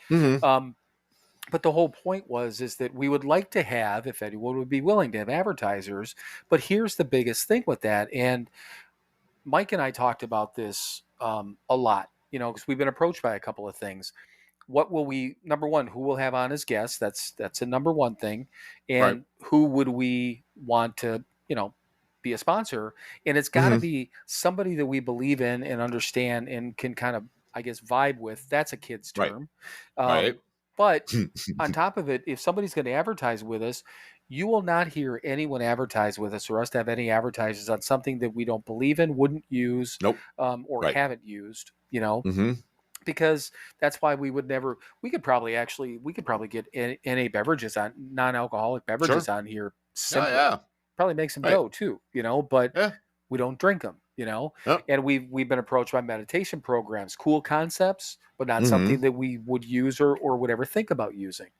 [SPEAKER 1] but the whole point is that we would like to have, if anyone would be willing to have advertisers. But here's the biggest thing with that, and Mike and I talked about this a lot, because we've been approached by a couple of things. What will we, number one, who will have on as guests? That's a number one thing. And who would we want to, be a sponsor? And it's got to be somebody that we believe in and understand and can kind of, I guess, vibe with. That's a kid's term.
[SPEAKER 4] Right.
[SPEAKER 1] But on top of it, if somebody's going to advertise with us, you will not hear anyone advertise with us or us to have any advertisers on something that we don't believe in, wouldn't use, or haven't used, because that's why we would never. We could probably get NA beverages on non-alcoholic beverages on here. Simply. Probably make some dough too, but we don't drink them, and we've been approached by meditation programs, cool concepts, but not something that we would use or would ever think about using,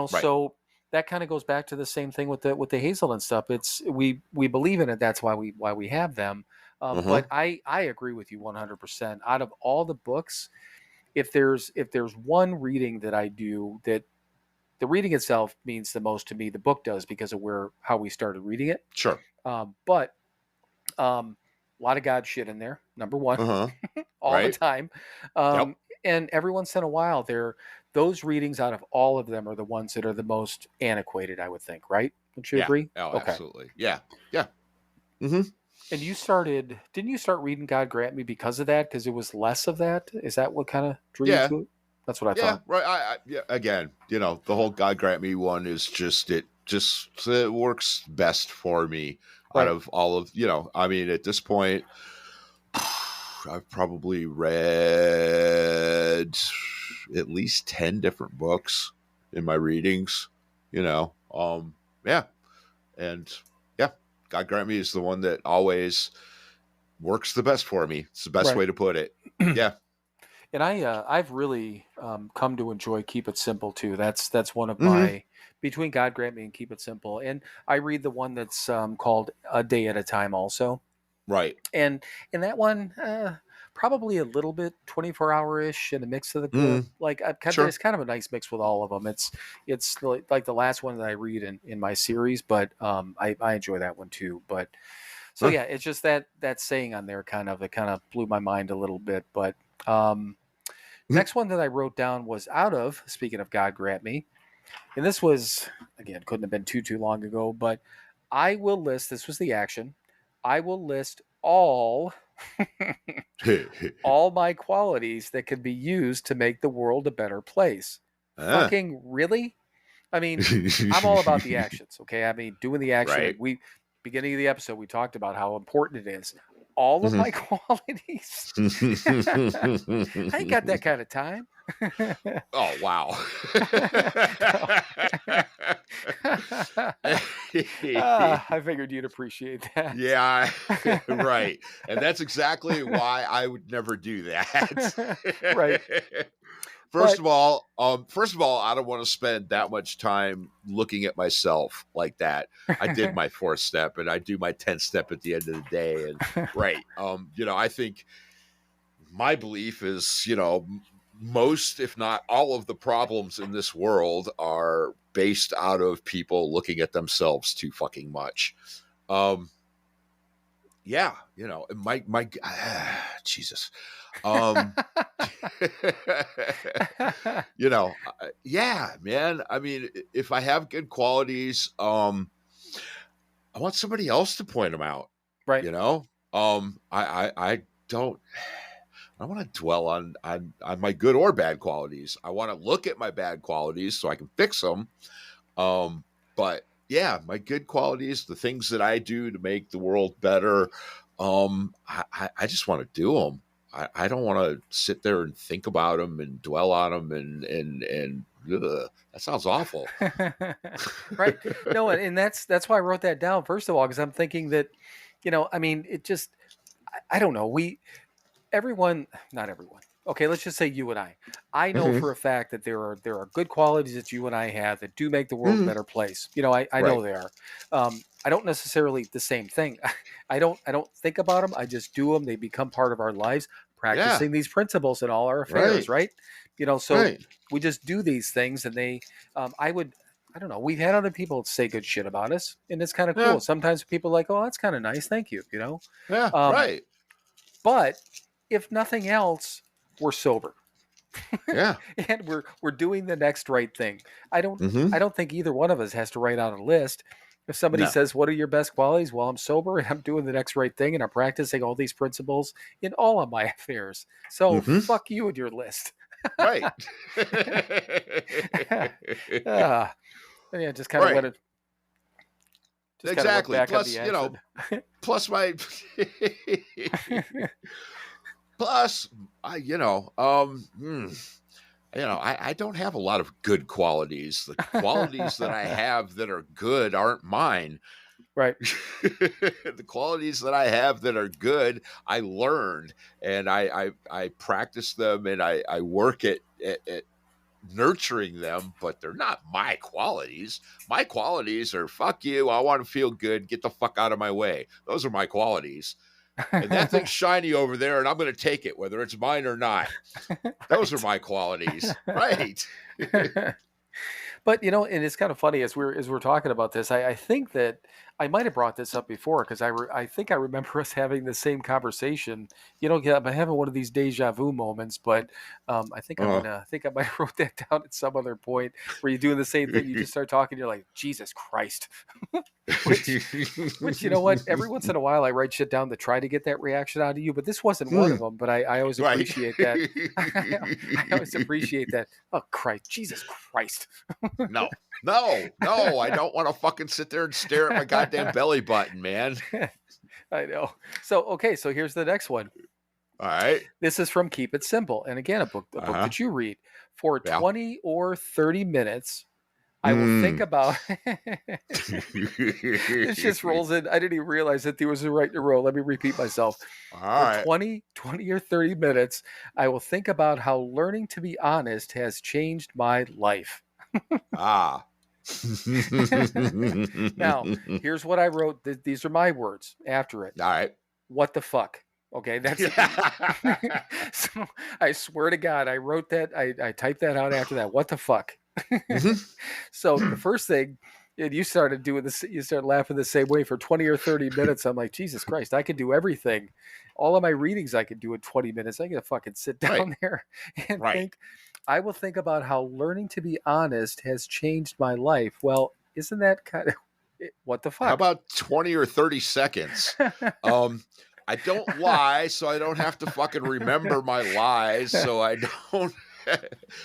[SPEAKER 1] so that kind of goes back to the same thing with the Hazelden stuff. It's we believe in it. That's why we have them. But I agree with you 100%. Out of all the books, if there's one reading that I do that the reading itself means the most to me, the book does because of how we started reading it.
[SPEAKER 4] Sure.
[SPEAKER 1] But a lot of God shit in there. Number one, all the time. And every once in a while, those readings out of all of them are the ones that are the most antiquated, I would think. Right? Don't you agree?
[SPEAKER 4] Oh, okay. Absolutely. Yeah.
[SPEAKER 1] And didn't you start reading God Grant Me because of that? Because it was less of that? Is that what kind of drew you to it? That's what I thought.
[SPEAKER 4] Right. Again, the whole God Grant Me one is just it works best for me out of all of, I mean, at this point, I've probably read at least 10 different books in my readings, And God Grant Me is the one that always works the best for me. It's the best way to put it. Yeah.
[SPEAKER 1] And I've really come to enjoy Keep It Simple too. That's one of my, between God Grant Me and Keep It Simple. And I read the one that's called A Day at a Time also.
[SPEAKER 4] Right.
[SPEAKER 1] And in that one, probably a little bit 24-hour-ish in a mix of the good. Like it's kind of a nice mix with all of them. It's like the last one that I read in my series, but I enjoy that one too. But so yeah, it's just that saying on there kind of blew my mind a little bit. But next one that I wrote down was speaking of God Grant Me, and this was, again, couldn't have been too long ago, but I will list, this was the action, I will list all my qualities that could be used to make the world a better place. Fucking really? I mean, I'm all about the actions, okay? I mean, doing the action. beginning of the episode, we talked about how important it is. All of my qualities. I ain't got that kind of time.
[SPEAKER 4] Oh, wow.
[SPEAKER 1] I figured you'd appreciate that.
[SPEAKER 4] Yeah, right. And that's exactly why I would never do that.
[SPEAKER 1] Right.
[SPEAKER 4] First of all, I don't want to spend that much time looking at myself like that. I did my 4th step and I do my 10th step at the end of the day. And right. I think my belief is, most, if not all of the problems in this world are based out of people looking at themselves too fucking much. Yeah, my Jesus. Yeah, man. I mean, if I have good qualities, I want somebody else to point them out.
[SPEAKER 1] Right.
[SPEAKER 4] I don't want to dwell on my good or bad qualities. I want to look at my bad qualities so I can fix them. But yeah, my good qualities, the things that I do to make the world better, I just want to do them. I don't want to sit there and think about them and dwell on them and ugh, that sounds awful.
[SPEAKER 1] Right. No, and that's why I wrote that down, first of all, because I'm thinking that, I mean, it just, I don't know. Not everyone. Okay, let's just say you and I. I know for a fact that there are good qualities that you and I have that do make the world a better place. I know they are. I don't necessarily the same thing. I don't think about them. I just do them. They become part of our lives, practicing these principles in all our affairs, right? So we just do these things, and they. I don't know. We've had other people say good shit about us, and it's kind of cool.
[SPEAKER 4] Yeah.
[SPEAKER 1] Sometimes people are like, oh, that's kind of nice. Thank you.
[SPEAKER 4] Yeah, right.
[SPEAKER 1] But if nothing else, we're sober.
[SPEAKER 4] Yeah.
[SPEAKER 1] And we're doing the next right thing. I don't think either one of us has to write out a list. If somebody says, what are your best qualities? Well, I'm sober and I'm doing the next right thing and I'm practicing all these principles in all of my affairs. So fuck you and your list.
[SPEAKER 4] Right.
[SPEAKER 1] Yeah, just kind of let it.
[SPEAKER 4] Exactly. Plus, plus my plus, I don't have a lot of good qualities. The qualities that I have that are good aren't mine.
[SPEAKER 1] Right.
[SPEAKER 4] The qualities that I have that are good, I learned and I practice them and I work at nurturing them, but they're not my qualities. My qualities are fuck you. I want to feel good. Get the fuck out of my way. Those are my qualities. And that thing's shiny over there, and I'm going to take it, whether it's mine or not. Those are my qualities, right?
[SPEAKER 1] But and it's kind of funny as we're talking about this. I think that I might have brought this up before because I think I remember us having the same conversation. I'm having one of these deja vu moments, but I think I might have wrote that down at some other point where you're doing the same thing. You just start talking, you're like, Jesus Christ. which you know what? Every once in a while I write shit down to try to get that reaction out of you, but this wasn't one of them. But I always appreciate that. I always appreciate that. Oh Christ, Jesus Christ.
[SPEAKER 4] No, I don't want to fucking sit there and stare at my goddamn belly button, man.
[SPEAKER 1] I know. So here's the next one.
[SPEAKER 4] All right.
[SPEAKER 1] This is from Keep It Simple. And again, a book that you read. For 20 or 30 minutes, I will think about it just rolls in. I didn't even realize that there was a right to roll. Let me repeat myself.
[SPEAKER 4] All right.
[SPEAKER 1] 20 or 30 minutes, I will think about how learning to be honest has changed my life.
[SPEAKER 4] Now,
[SPEAKER 1] here's what I wrote. These are my words after it.
[SPEAKER 4] All right.
[SPEAKER 1] What the fuck? Okay, that's so I swear to God, I wrote that. I typed that out after that. What the fuck? So the first thing, and you started doing this, you started laughing the same way for 20 or 30 minutes. I'm like, Jesus Christ, I could do everything. All of my readings I could do in 20 minutes. I gotta fucking sit down there and think. I will think about how learning to be honest has changed my life. Well, isn't that kind of what the fuck?
[SPEAKER 4] How about 20 or 30 seconds? I don't lie, so I don't have to fucking remember my lies. So I don't.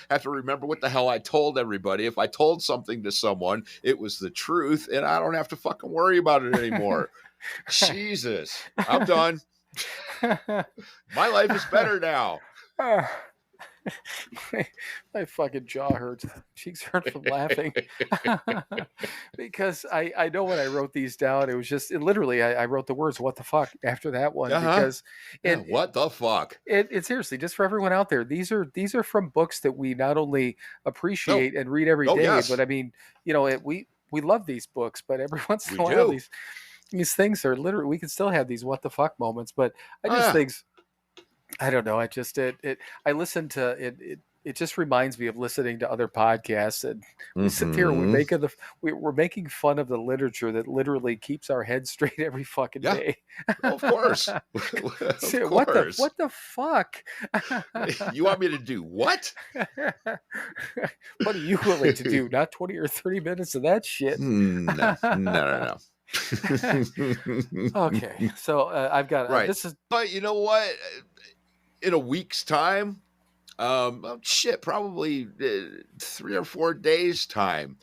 [SPEAKER 4] have to remember what the hell I told everybody. If I told something to someone, it was the truth, and I don't have to fucking worry about it anymore. Jesus, I'm done. My life is better now.
[SPEAKER 1] My fucking jaw hurts. Cheeks hurt from laughing. Because I know when I wrote these down, it was just literally I wrote the words "what the fuck" after that one because
[SPEAKER 4] what the fuck?
[SPEAKER 1] It seriously, just for everyone out there, these are from books that we not only appreciate and read every day, but I mean, we love these books, but every once in a while these things are literally, we can still have these what the fuck moments, but I just think, I don't know. I just I listen to it. It just reminds me of listening to other podcasts, and we sit here and we're making fun of the literature that literally keeps our heads straight every fucking day.
[SPEAKER 4] Of course.
[SPEAKER 1] What the fuck?
[SPEAKER 4] You want me to do what?
[SPEAKER 1] What are you willing to do? Not 20 or 30 minutes of that shit.
[SPEAKER 4] No.
[SPEAKER 1] Okay, so I've got this is.
[SPEAKER 4] But you know what? In a week's time, probably 3 or 4 days time,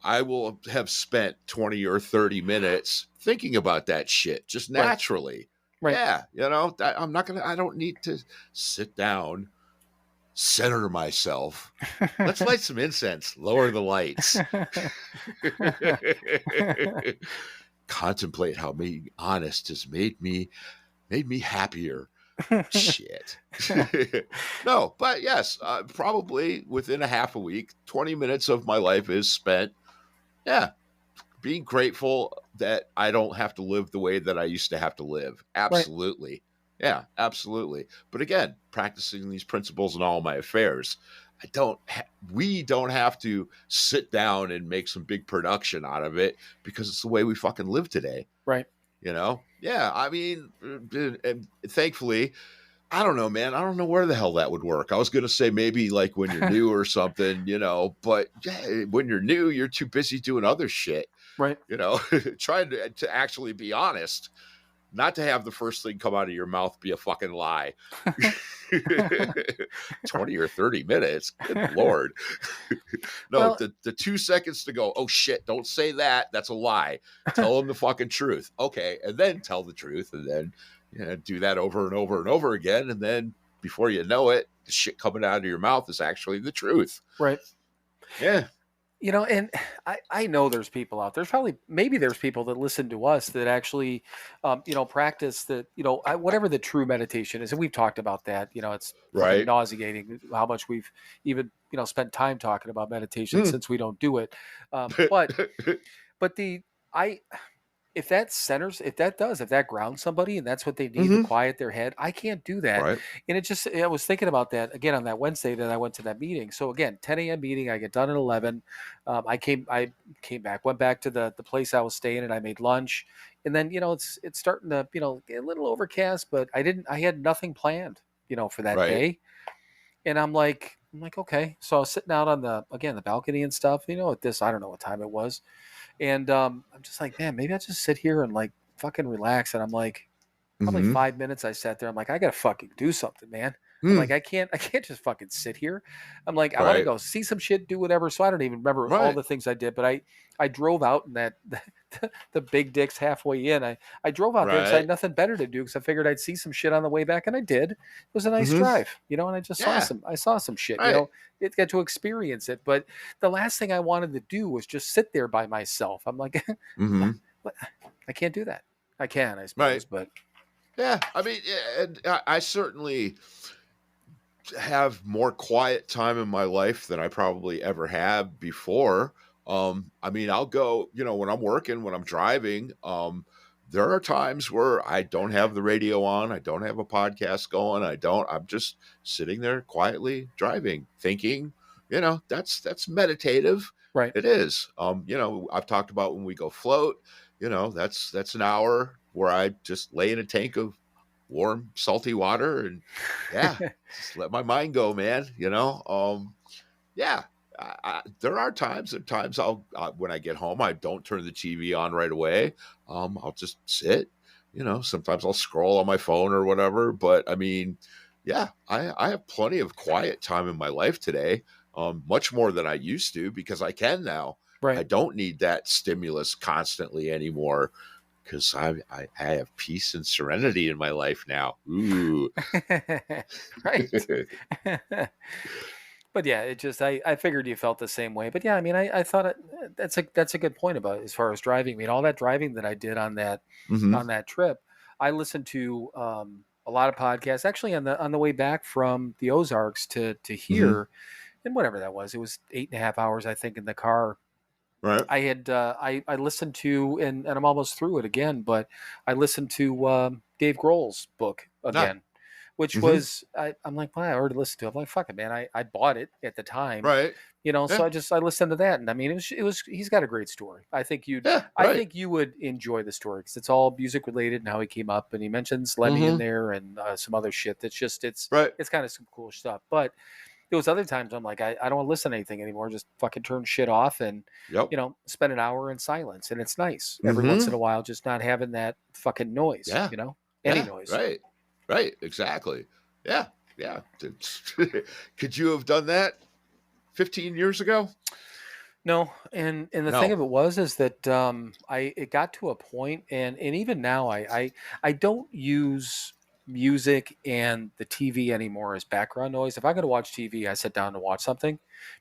[SPEAKER 4] I will have spent 20 or 30 minutes thinking about that shit just naturally.
[SPEAKER 1] Right.
[SPEAKER 4] Yeah, I don't need to sit down, center myself. Let's light some incense, lower the lights. Contemplate how being honest has made me happier. Shit. No, but yes, probably within a half a week, 20 minutes of my life is spent, being grateful that I don't have to live the way that I used to have to live. Absolutely. Right. Yeah, absolutely. But again, practicing these principles in all my affairs. We don't have to sit down and make some big production out of it because it's the way we fucking live today.
[SPEAKER 1] Right.
[SPEAKER 4] Yeah, I mean, and thankfully, I don't know, man. I don't know where the hell that would work. I was going to say maybe like when you're new or something, but when you're new, you're too busy doing other shit.
[SPEAKER 1] Right.
[SPEAKER 4] Trying to actually be honest, not to have the first thing come out of your mouth be a fucking lie. 20 or 30 minutes. Good Lord. No, the 2 seconds to go, oh shit, don't say that. That's a lie. Tell them the fucking truth. Okay. And then tell the truth. And then do that over and over and over again. And then before you know it, the shit coming out of your mouth is actually the truth.
[SPEAKER 1] Right.
[SPEAKER 4] Yeah.
[SPEAKER 1] And I know there's people out there. Maybe there's people that listen to us that actually, practice that, whatever the true meditation is. And we've talked about that. It's nauseating how much we've even, spent time talking about meditation since we don't do it. If that grounds somebody and that's what they need to quiet their head, I can't do that. Right. And I was thinking about that again on that Wednesday that I went to that meeting. So again, 10 a.m. meeting, I get done at 11. I came back, went back to the place I was staying and I made lunch. And then, it's starting to, get a little overcast, but I had nothing planned, for that day. And I'm like, okay. So I was sitting out on the balcony and stuff, I don't know what time it was. And I'm just like, man, maybe I just sit here and like fucking relax. And I'm like, probably 5 minutes I sat there. I'm like, I gotta fucking do something, man. I'm like, I can't just fucking sit here. I'm like, I want to go see some shit, do whatever. So I don't even remember all the things I did, but I drove out and the big dicks halfway in. I drove out there because I had nothing better to do because I figured I'd see some shit on the way back, and I did. It was a nice drive, and I just saw some shit, it got to experience it. But the last thing I wanted to do was just sit there by myself. I'm like, I can't do that. I can, I suppose, but
[SPEAKER 4] yeah, I mean, I certainly have more quiet time in my life than I probably ever have before. I mean, I'll go, when I'm working, when I'm driving, there are times where I don't have the radio on. I don't have a podcast going. I'm just sitting there quietly driving, thinking, that's meditative.
[SPEAKER 1] Right.
[SPEAKER 4] It is. I've talked about when we go float, that's an hour where I just lay in a tank of warm, salty water and just let my mind go, man. There are times I'll when I get home, I don't turn the TV on right away. I'll just sit, sometimes I'll scroll on my phone or whatever. But I mean, yeah, I have plenty of quiet time in my life today, much more than I used to because I can now. I
[SPEAKER 1] Right.
[SPEAKER 4] don't need that stimulus constantly anymore because I have peace and serenity in my life now. Ooh.
[SPEAKER 1] Right. But yeah, it just I figured you felt the same way. But yeah, I mean, I thought that's a good point about as far as driving. I mean, all that driving that I did
[SPEAKER 4] Hmm.
[SPEAKER 1] on that trip, I listened to a lot of podcasts. Actually, on the way back from the Ozarks to
[SPEAKER 4] Hmm.
[SPEAKER 1] here, and whatever that was, it was 8.5 hours, I think, in the car.
[SPEAKER 4] Right.
[SPEAKER 1] I had I listened to and I'm almost through it again, but I listened to Dave Grohl's book
[SPEAKER 4] Ah.
[SPEAKER 1] again, which
[SPEAKER 4] Hmm.
[SPEAKER 1] was I'm like, well, I already listened to it. I'm like, fuck it, man. I bought it at the time,
[SPEAKER 4] Right.
[SPEAKER 1] so
[SPEAKER 4] Yeah.
[SPEAKER 1] I listened to that, and I mean, it was he's got a great story.
[SPEAKER 4] Yeah.
[SPEAKER 1] I
[SPEAKER 4] Right.
[SPEAKER 1] think you would enjoy the story because it's all music related and how he came up, and he mentions Lemmy in
[SPEAKER 4] Hmm.
[SPEAKER 1] there and some other shit. That's just
[SPEAKER 4] Right.
[SPEAKER 1] it's kind of some cool stuff. But there was other times I'm like, I don't want to listen to anything anymore. Just fucking turn shit off and
[SPEAKER 4] Yep.
[SPEAKER 1] spend an hour in silence. And it's nice every once in
[SPEAKER 4] Hmm.
[SPEAKER 1] a while, just not having that fucking noise.
[SPEAKER 4] Yeah.
[SPEAKER 1] Any
[SPEAKER 4] Yeah.
[SPEAKER 1] noise.
[SPEAKER 4] Right. Right. Exactly. Yeah. Yeah. Could you have done that 15 years ago?
[SPEAKER 1] No, and the thing
[SPEAKER 4] No.
[SPEAKER 1] of it was is that it got to a point, and even now I don't use music and the TV anymore as background noise. If I'm going to watch TV, I sit down to watch something,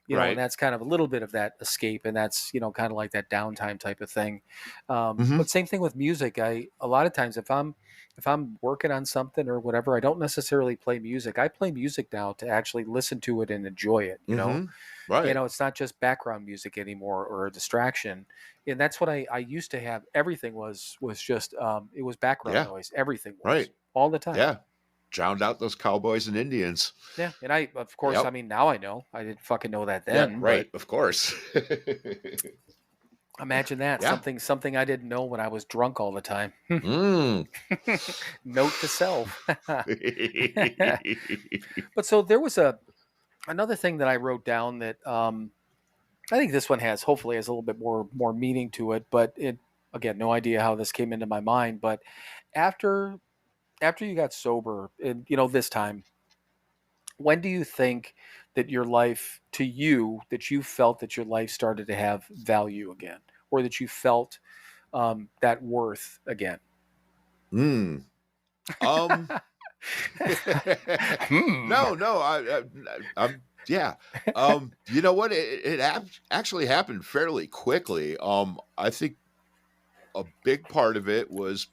[SPEAKER 1] and
[SPEAKER 4] Right.
[SPEAKER 1] that's kind of a little bit of that escape, and that's kind of like that downtime type of thing.
[SPEAKER 4] Hmm.
[SPEAKER 1] But same thing with music. I a lot of times if I'm working on something or whatever, I don't necessarily play music. I play music now to actually listen to it and enjoy it.
[SPEAKER 4] Hmm. Right.
[SPEAKER 1] It's not just background music anymore or a distraction. And that's what I used to have. Everything was just it was background
[SPEAKER 4] Yeah.
[SPEAKER 1] noise. Everything was
[SPEAKER 4] Right.
[SPEAKER 1] all the time.
[SPEAKER 4] Yeah. Drowned out those cowboys and Indians.
[SPEAKER 1] Yeah. And I of course I
[SPEAKER 4] Yep.
[SPEAKER 1] mean now I know. I didn't fucking know that
[SPEAKER 4] Yeah.
[SPEAKER 1] then,
[SPEAKER 4] Right.
[SPEAKER 1] but
[SPEAKER 4] Of course.
[SPEAKER 1] imagine that.
[SPEAKER 4] Yeah.
[SPEAKER 1] Something I didn't know when I was drunk all the time.
[SPEAKER 4] Mm.
[SPEAKER 1] Note to self. But so there was another thing that I wrote down that I think this one hopefully has a little bit more meaning to it, but it again, no idea how this came into my mind. But after you got sober, and this time, when do you think that your life that you felt that your life started to have value again, or that you felt that worth again?
[SPEAKER 4] Mm. Um.
[SPEAKER 1] Hmm.
[SPEAKER 4] No. I'm. Yeah. You know what? Actually happened fairly quickly. I think a big part of it was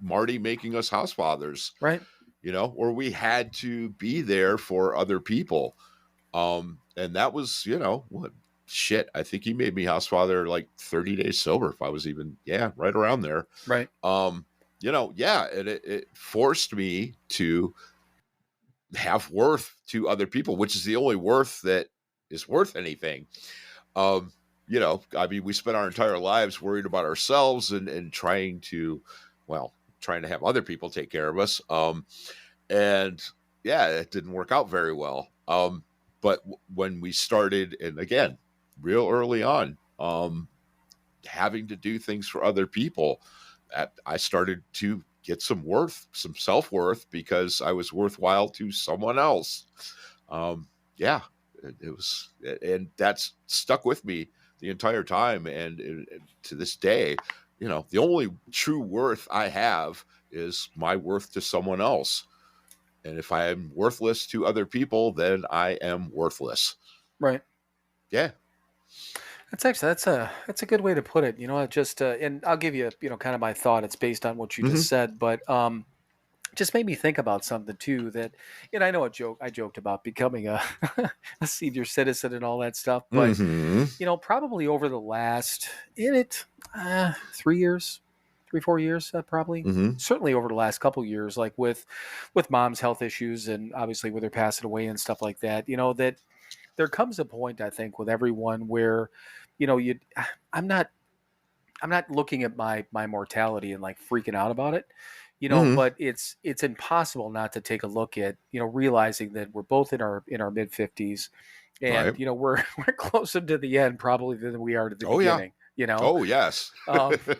[SPEAKER 4] Marty making us house fathers.
[SPEAKER 1] Right.
[SPEAKER 4] Or we had to be there for other people. And that was, what shit. I think he made me house father like 30 days sober, if I was even, right around there.
[SPEAKER 1] Right.
[SPEAKER 4] Yeah, and it forced me to have worth to other people, which is the only worth that is worth anything. Um, I mean, we spent our entire lives worried about ourselves and trying to have other people take care of us. And yeah, it didn't work out very well. But when we started, and again, real early on, having to do things for other people, I started to get some self-worth because I was worthwhile to someone else. Yeah, it was, and that's stuck with me the entire time. And to this day, the only true worth I have is my worth to someone else. And if I am worthless to other people, then I am worthless.
[SPEAKER 1] Right.
[SPEAKER 4] Yeah.
[SPEAKER 1] That's a good way to put it. It just and I'll give you kind of my thought. It's based on what you
[SPEAKER 4] Hmm.
[SPEAKER 1] just said, but just made me think about something too. That and I know I joked about becoming a a senior citizen and all that stuff, but
[SPEAKER 4] Hmm.
[SPEAKER 1] probably over the last 3 years, 3 4 years, probably
[SPEAKER 4] Hmm.
[SPEAKER 1] certainly over the last couple years, like with mom's health issues and obviously with her passing away and stuff like that. That there comes a point I think with everyone where you I'm not I'm not looking at my mortality and like freaking out about it,
[SPEAKER 4] Hmm.
[SPEAKER 1] but it's impossible not to take a look at, realizing that we're both in our mid 50s and
[SPEAKER 4] Right.
[SPEAKER 1] we're we're closer to the end probably than we are to the
[SPEAKER 4] Oh yeah.
[SPEAKER 1] beginning. you know?
[SPEAKER 4] Oh, yes.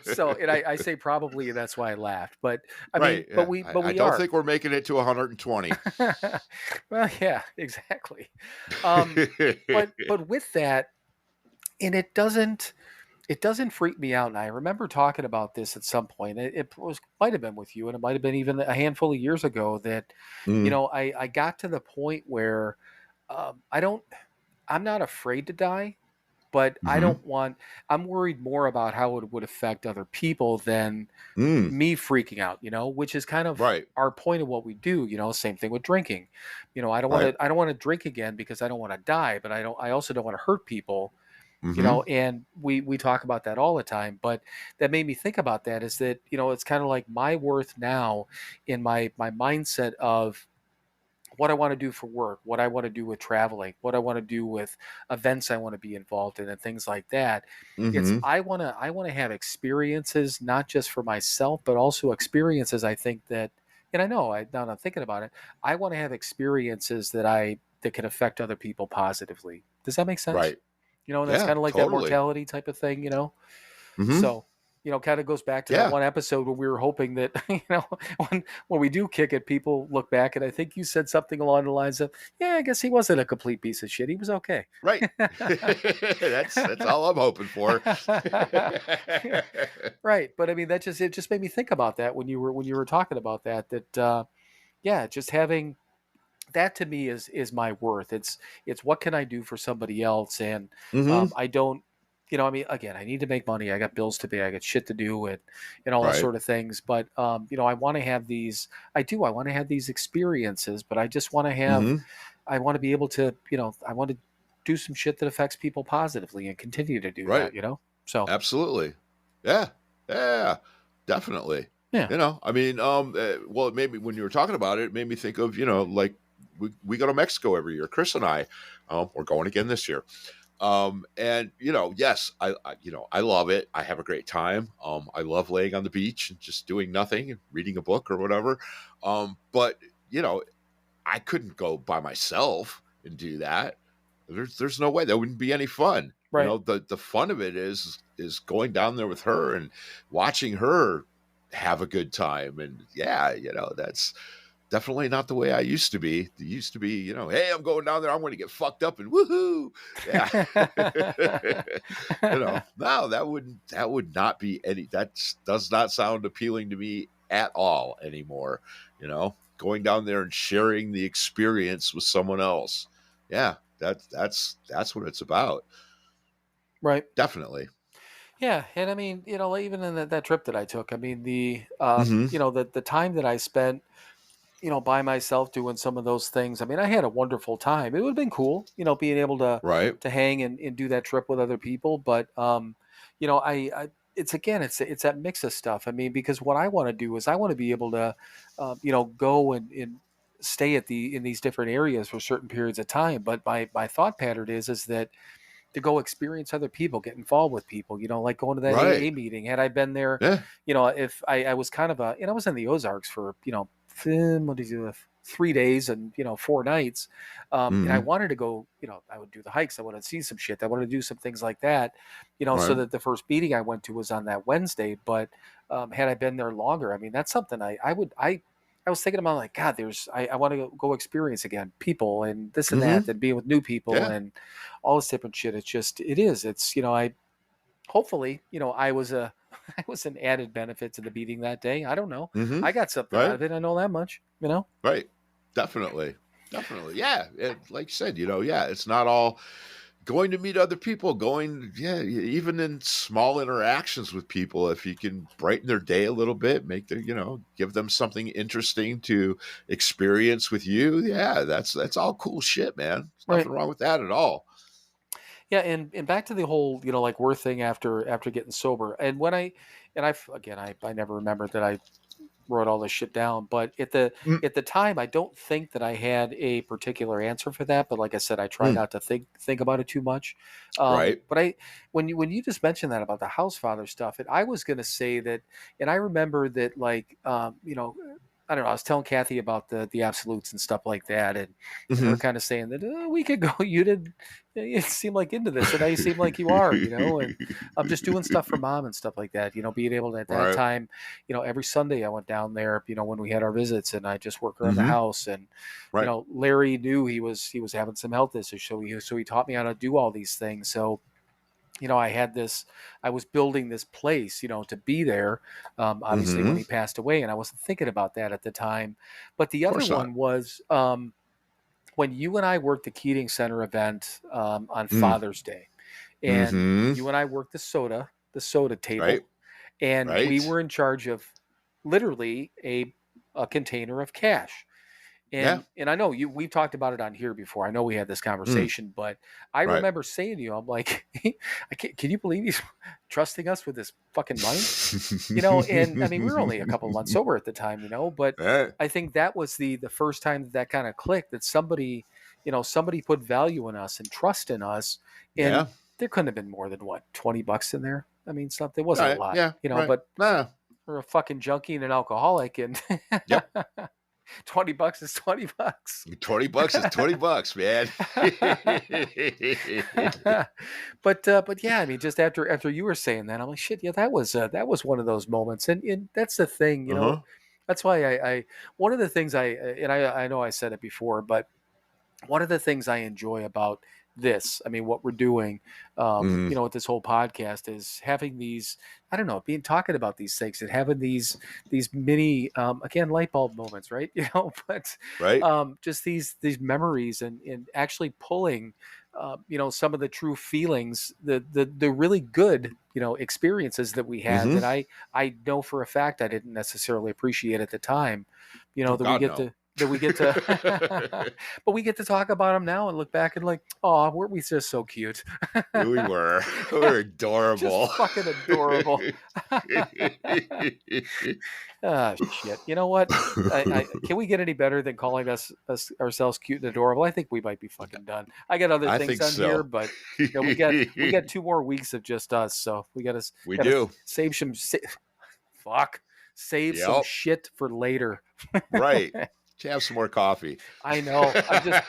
[SPEAKER 1] So, and I say probably, and that's why I laughed, but I mean,
[SPEAKER 4] Right. Yeah.
[SPEAKER 1] but
[SPEAKER 4] I
[SPEAKER 1] we
[SPEAKER 4] don't
[SPEAKER 1] are.
[SPEAKER 4] think we're making it to 120.
[SPEAKER 1] Well, yeah, exactly. But with that, and it doesn't freak me out. And I remember talking about this at some point. It was might have been with you, and it might have been even a handful of years ago that,
[SPEAKER 4] Mm,
[SPEAKER 1] I got to the point where I don't, I'm not afraid to die, but
[SPEAKER 4] mhm.
[SPEAKER 1] I'm worried more about how it would affect other people than
[SPEAKER 4] Mm,
[SPEAKER 1] me freaking out, which is kind of
[SPEAKER 4] right.
[SPEAKER 1] our point of what we do, same thing with drinking.
[SPEAKER 4] Right.
[SPEAKER 1] I don't want to drink again because I don't want to die, but I also don't want to hurt people,
[SPEAKER 4] Mhm.
[SPEAKER 1] and we talk about that all the time. But that made me think about that is that, it's kind of like my worth now in my mindset of what I want to do for work, what I want to do with traveling, what I want to do with events I want to be involved in and things like that. It's
[SPEAKER 4] Mhm.
[SPEAKER 1] I want to have experiences not just for myself, but also experiences I think that, and I know now that I'm thinking about it, I want to have experiences that can affect other people positively. Does that make sense?
[SPEAKER 4] Right.
[SPEAKER 1] And that's
[SPEAKER 4] Yeah,
[SPEAKER 1] kind of like that
[SPEAKER 4] totally.
[SPEAKER 1] mortality type of thing.
[SPEAKER 4] Mhm.
[SPEAKER 1] So, kind of goes back to that
[SPEAKER 4] Yeah.
[SPEAKER 1] one episode where we were hoping that, when we do kick it, people look back. And I think you said something along the lines of, yeah, I guess he wasn't a complete piece of shit. He was okay.
[SPEAKER 4] Right. That's all I'm hoping for.
[SPEAKER 1] Right. But I mean, it just made me think about that when you were talking about that, yeah, just having that to me is my worth. It's what can I do for somebody else, and
[SPEAKER 4] Mhm.
[SPEAKER 1] I don't, I mean, again, I need to make money. I got bills to pay. I got shit to do, and all those
[SPEAKER 4] Right.
[SPEAKER 1] sort of things. But I want to have these. I do. I want to have these experiences, but I just want to have.
[SPEAKER 4] Mhm.
[SPEAKER 1] I want to be able to. I want to do some shit that affects people positively and continue to do that.
[SPEAKER 4] Right.
[SPEAKER 1] So
[SPEAKER 4] Absolutely. Yeah. Yeah. Definitely.
[SPEAKER 1] yeah.
[SPEAKER 4] I mean, well, it made me when you were talking about it, it made me think of, like we go to Mexico every year. Chris and I, we're going again this year. And yes, I love it. I have a great time. I love laying on the beach and just doing nothing and reading a book or whatever. But you know, I couldn't go by myself and do that. There's no way that wouldn't be any fun.
[SPEAKER 1] Right.
[SPEAKER 4] The fun of it is going down there with her and watching her have a good time. And yeah, that's definitely not the way I used to be. It used to be, hey, I'm going down there. I'm going to get fucked up and woohoo. Yeah. No, that would not be that does not sound appealing to me at all anymore. Going down there and sharing the experience with someone else. Yeah, that's what it's about.
[SPEAKER 1] Right.
[SPEAKER 4] Definitely.
[SPEAKER 1] Yeah, and I mean, even in that trip that I took, I mean,
[SPEAKER 4] Hmm.
[SPEAKER 1] the time that I spent, by myself doing some of those things. I mean, I had a wonderful time. It would have been cool, being able
[SPEAKER 4] Right.
[SPEAKER 1] to hang and do that trip with other people. But I it's again, it's that mix of stuff. I mean, because what I want to do is I want to be able to, go and stay in these different areas for certain periods of time. But my thought pattern is that to go experience other people, get involved with people, like going to that
[SPEAKER 4] Right.
[SPEAKER 1] AA meeting. Had I been there,
[SPEAKER 4] Yeah.
[SPEAKER 1] if I was kind of I was in the Ozarks for, what did you do, 3 days and, 4 nights. And I
[SPEAKER 4] Hmm.
[SPEAKER 1] wanted to go, I would do the hikes. I wanted to see some shit. I wanted to do some things like that, so
[SPEAKER 4] Right.
[SPEAKER 1] that the first meeting I went to was on that Wednesday. But had I been there longer, I mean, that's something I was thinking about, like, God, I want to go experience again people and this and
[SPEAKER 4] Hmm.
[SPEAKER 1] that and being with new people
[SPEAKER 4] Yeah.
[SPEAKER 1] and all this different shit. It's I hopefully, I was I was an added benefit to the meeting that day. I don't know.
[SPEAKER 4] Hmm.
[SPEAKER 1] I got something out
[SPEAKER 4] Right.
[SPEAKER 1] of it. I know that much.
[SPEAKER 4] Right. Definitely. Definitely. Yeah. Like you said, yeah, it's not all going to meet other people, yeah, even in small interactions with people, if you can brighten their day a little bit, make their, give them something interesting to experience with you. Yeah. That's all cool shit, man. There's
[SPEAKER 1] Right.
[SPEAKER 4] nothing wrong with that at all.
[SPEAKER 1] Yeah, and back to the whole, like worth thing after getting sober. And when I never remembered that I wrote all this shit down, but
[SPEAKER 4] Mm,
[SPEAKER 1] at the time I don't think that I had a particular answer for that, but like I said, I try
[SPEAKER 4] mm,
[SPEAKER 1] not to think about it too much.
[SPEAKER 4] right.
[SPEAKER 1] But when you just mentioned that about the house father stuff, and I was going to say that, and I remember that, like, I don't know. I was telling Kathy about the absolutes and stuff like that, and her
[SPEAKER 4] Mhm.
[SPEAKER 1] kind of saying that a week ago you didn't you seem like into this, and now you seem like you are, and I'm just doing stuff for mom and stuff like that, being able to at that
[SPEAKER 4] Right.
[SPEAKER 1] time, every Sunday I went down there, when we had our visits, and I just work around the
[SPEAKER 4] Mhm.
[SPEAKER 1] house, and
[SPEAKER 4] Right.
[SPEAKER 1] Larry knew he was having some health issues, so he taught me how to do all these things. So I was building this place, to be there, obviously when
[SPEAKER 4] Mhm.
[SPEAKER 1] he passed away, and I wasn't thinking about that at the time. But the
[SPEAKER 4] Of
[SPEAKER 1] other
[SPEAKER 4] course not.
[SPEAKER 1] one was when you and I worked the Keating Center event on
[SPEAKER 4] Mm.
[SPEAKER 1] Father's Day, and
[SPEAKER 4] Mhm.
[SPEAKER 1] you and I worked the soda
[SPEAKER 4] Right.
[SPEAKER 1] table, and we
[SPEAKER 4] Right.
[SPEAKER 1] were in charge of literally a container of cash.
[SPEAKER 4] Yeah.
[SPEAKER 1] And I know we've talked about it on here before. I know we had this
[SPEAKER 4] Mm.
[SPEAKER 1] conversation, but I
[SPEAKER 4] Right.
[SPEAKER 1] remember saying to you, I'm like, can you believe he's trusting us with this fucking money? And I mean, we were only a couple of months sober at the time, but
[SPEAKER 4] Right.
[SPEAKER 1] I think that was the first time that kind of clicked, that somebody put value in us and trust in us. And
[SPEAKER 4] Yeah.
[SPEAKER 1] there couldn't have been more than what, $20 in there. I mean, something, it wasn't a
[SPEAKER 4] Right.
[SPEAKER 1] lot,
[SPEAKER 4] Yeah. Right.
[SPEAKER 1] but
[SPEAKER 4] Nah.
[SPEAKER 1] for a fucking junkie and an alcoholic, and
[SPEAKER 4] Yep.
[SPEAKER 1] $20 is $20.
[SPEAKER 4] $20 is $20, man.
[SPEAKER 1] But yeah, I mean, just after you were saying that, I'm like, shit, yeah, that was one of those moments, and that's the thing,
[SPEAKER 4] Uh-huh.
[SPEAKER 1] that's why I one of the things I know I said it before, but one of the things I enjoy about this, I mean, what we're doing,
[SPEAKER 4] Mhm.
[SPEAKER 1] with this whole podcast, is having these, I don't know, talking about these things and having these mini, again, light bulb moments, right? But
[SPEAKER 4] Right.
[SPEAKER 1] just these memories, and actually pulling, some of the true feelings, the really good, experiences that we had,
[SPEAKER 4] Mhm.
[SPEAKER 1] that I know for a fact I didn't necessarily appreciate at the time,
[SPEAKER 4] Oh,
[SPEAKER 1] that we
[SPEAKER 4] God,
[SPEAKER 1] get
[SPEAKER 4] no.
[SPEAKER 1] to that we get to but we get to talk about them now and look back and like, oh, weren't we just so cute?
[SPEAKER 4] We were. We were
[SPEAKER 1] Just
[SPEAKER 4] adorable.
[SPEAKER 1] fucking adorable. Ah, shit. You know what? Can we get any better than calling ourselves cute and adorable? I think we might be fucking done. I got other
[SPEAKER 4] I
[SPEAKER 1] things
[SPEAKER 4] think
[SPEAKER 1] on here,
[SPEAKER 4] so.
[SPEAKER 1] but we got 2 more weeks of just us, so we
[SPEAKER 4] We
[SPEAKER 1] gotta
[SPEAKER 4] do.
[SPEAKER 1] save some. Fuck, save some
[SPEAKER 4] Yep.
[SPEAKER 1] shit for later.
[SPEAKER 4] Right. Have some more coffee.
[SPEAKER 1] I know. I'm just,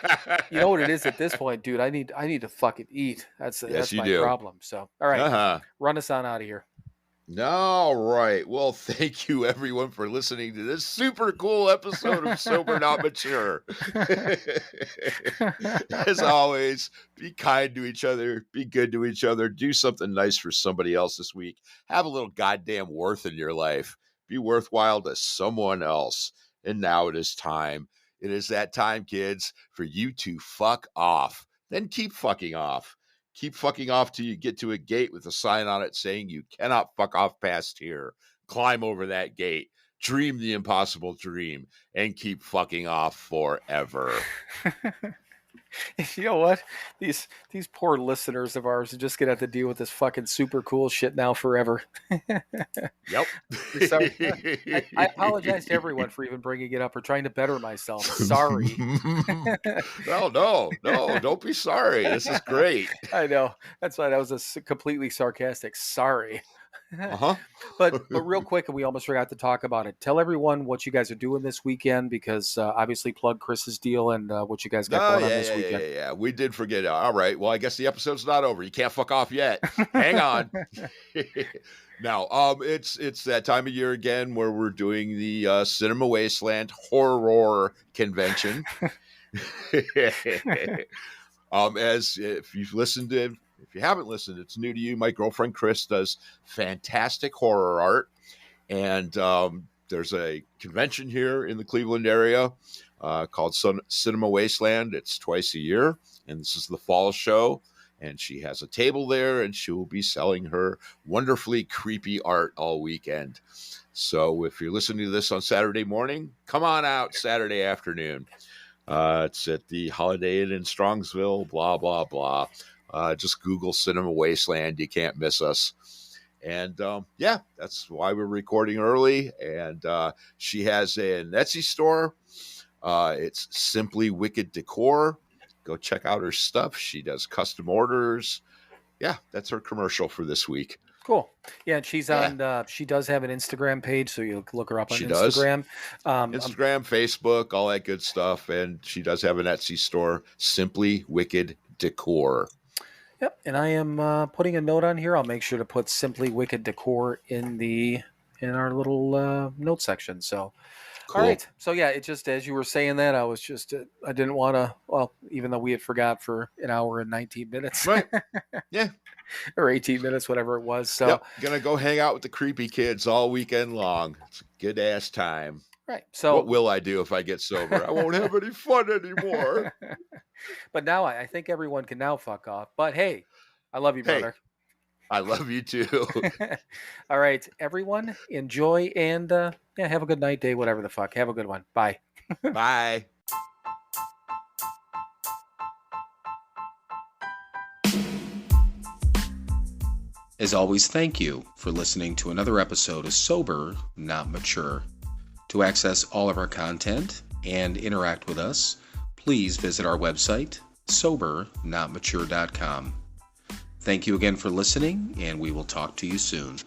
[SPEAKER 1] you know what it is at this point, dude. I need to fucking eat. That's
[SPEAKER 4] Yes,
[SPEAKER 1] that's
[SPEAKER 4] you
[SPEAKER 1] my
[SPEAKER 4] do.
[SPEAKER 1] problem. So, all right,
[SPEAKER 4] Uh-huh.
[SPEAKER 1] run us on out of here.
[SPEAKER 4] All right. Well, thank you everyone for listening to this super cool episode of Sober Not Mature. As always, be kind to each other, be good to each other, do something nice for somebody else this week. Have a little goddamn worth in your life. Be worthwhile to someone else. And now it is time. It is that time, kids, for you to fuck off. Then keep fucking off. Keep fucking off till you get to a gate with a sign on it saying you cannot fuck off past here. Climb over that gate. Dream the impossible dream and keep fucking off forever.
[SPEAKER 1] You know what? These poor listeners of ours are just gonna have to deal with this fucking super cool shit now forever.
[SPEAKER 4] Yep.
[SPEAKER 1] Sorry. I apologize to everyone for even bringing it up or trying to better myself. Sorry.
[SPEAKER 4] No, don't be sorry. This is great.
[SPEAKER 1] I know. That's why that was completely sarcastic. Sorry.
[SPEAKER 4] Uh-huh.
[SPEAKER 1] But real quick, and we almost forgot to talk about it. Tell everyone what you guys are doing this weekend, because obviously plug Chris's deal and what you guys got
[SPEAKER 4] Oh,
[SPEAKER 1] going on
[SPEAKER 4] yeah,
[SPEAKER 1] this
[SPEAKER 4] yeah,
[SPEAKER 1] weekend.
[SPEAKER 4] yeah, yeah. We did forget. All right. Well, I guess the episode's not over. You can't fuck off yet. Hang on. Now, it's that time of year again where we're doing the Cinema Wasteland Horror Convention. As if you haven't listened, it's new to you. My girlfriend Chris does fantastic horror art, and there's a convention here in the Cleveland area called Cinema Wasteland. It's twice a year, and this is the fall show. And she has a table there, and she will be selling her wonderfully creepy art all weekend. So if you're listening to this on Saturday morning, come on out Saturday afternoon. It's at the Holiday Inn in Strongsville, blah, blah, blah. Just Google Cinema Wasteland. You can't miss us. And yeah, that's why we're recording early. And she has an Etsy store. It's Simply Wicked Decor. Go check out her stuff. She does custom orders. Yeah, that's her commercial for this week.
[SPEAKER 1] Cool. Yeah, and she's on. She does have an Instagram page, so you look her up on
[SPEAKER 4] She does.
[SPEAKER 1] Instagram.
[SPEAKER 4] Instagram, Facebook, all that good stuff, and she does have an Etsy store, Simply Wicked Decor.
[SPEAKER 1] Yep, and I am putting a note on here. I'll make sure to put Simply Wicked Decor in our little note section. So,
[SPEAKER 4] Cool.
[SPEAKER 1] all right. So yeah, it just as you were saying that, I was just I didn't want to. Well, even though we had forgot for an hour and 19 minutes,
[SPEAKER 4] Right? Yeah.
[SPEAKER 1] or 18 minutes, whatever it was. So,
[SPEAKER 4] yep. Gonna go hang out with the creepy kids all weekend long. It's a good ass time.
[SPEAKER 1] right. So,
[SPEAKER 4] what will I do if I get sober? I won't have any fun anymore.
[SPEAKER 1] But now I think everyone can now fuck off. But hey, I love you, brother.
[SPEAKER 4] I love you too.
[SPEAKER 1] All right, everyone, enjoy and have a good night, day, whatever the fuck. Have a good one. Bye.
[SPEAKER 4] Bye.
[SPEAKER 5] As always, thank you for listening to another episode of Sober, Not Mature. To access all of our content and interact with us, please visit our website, SoberNotMature.com. Thank you again for listening, and we will talk to you soon.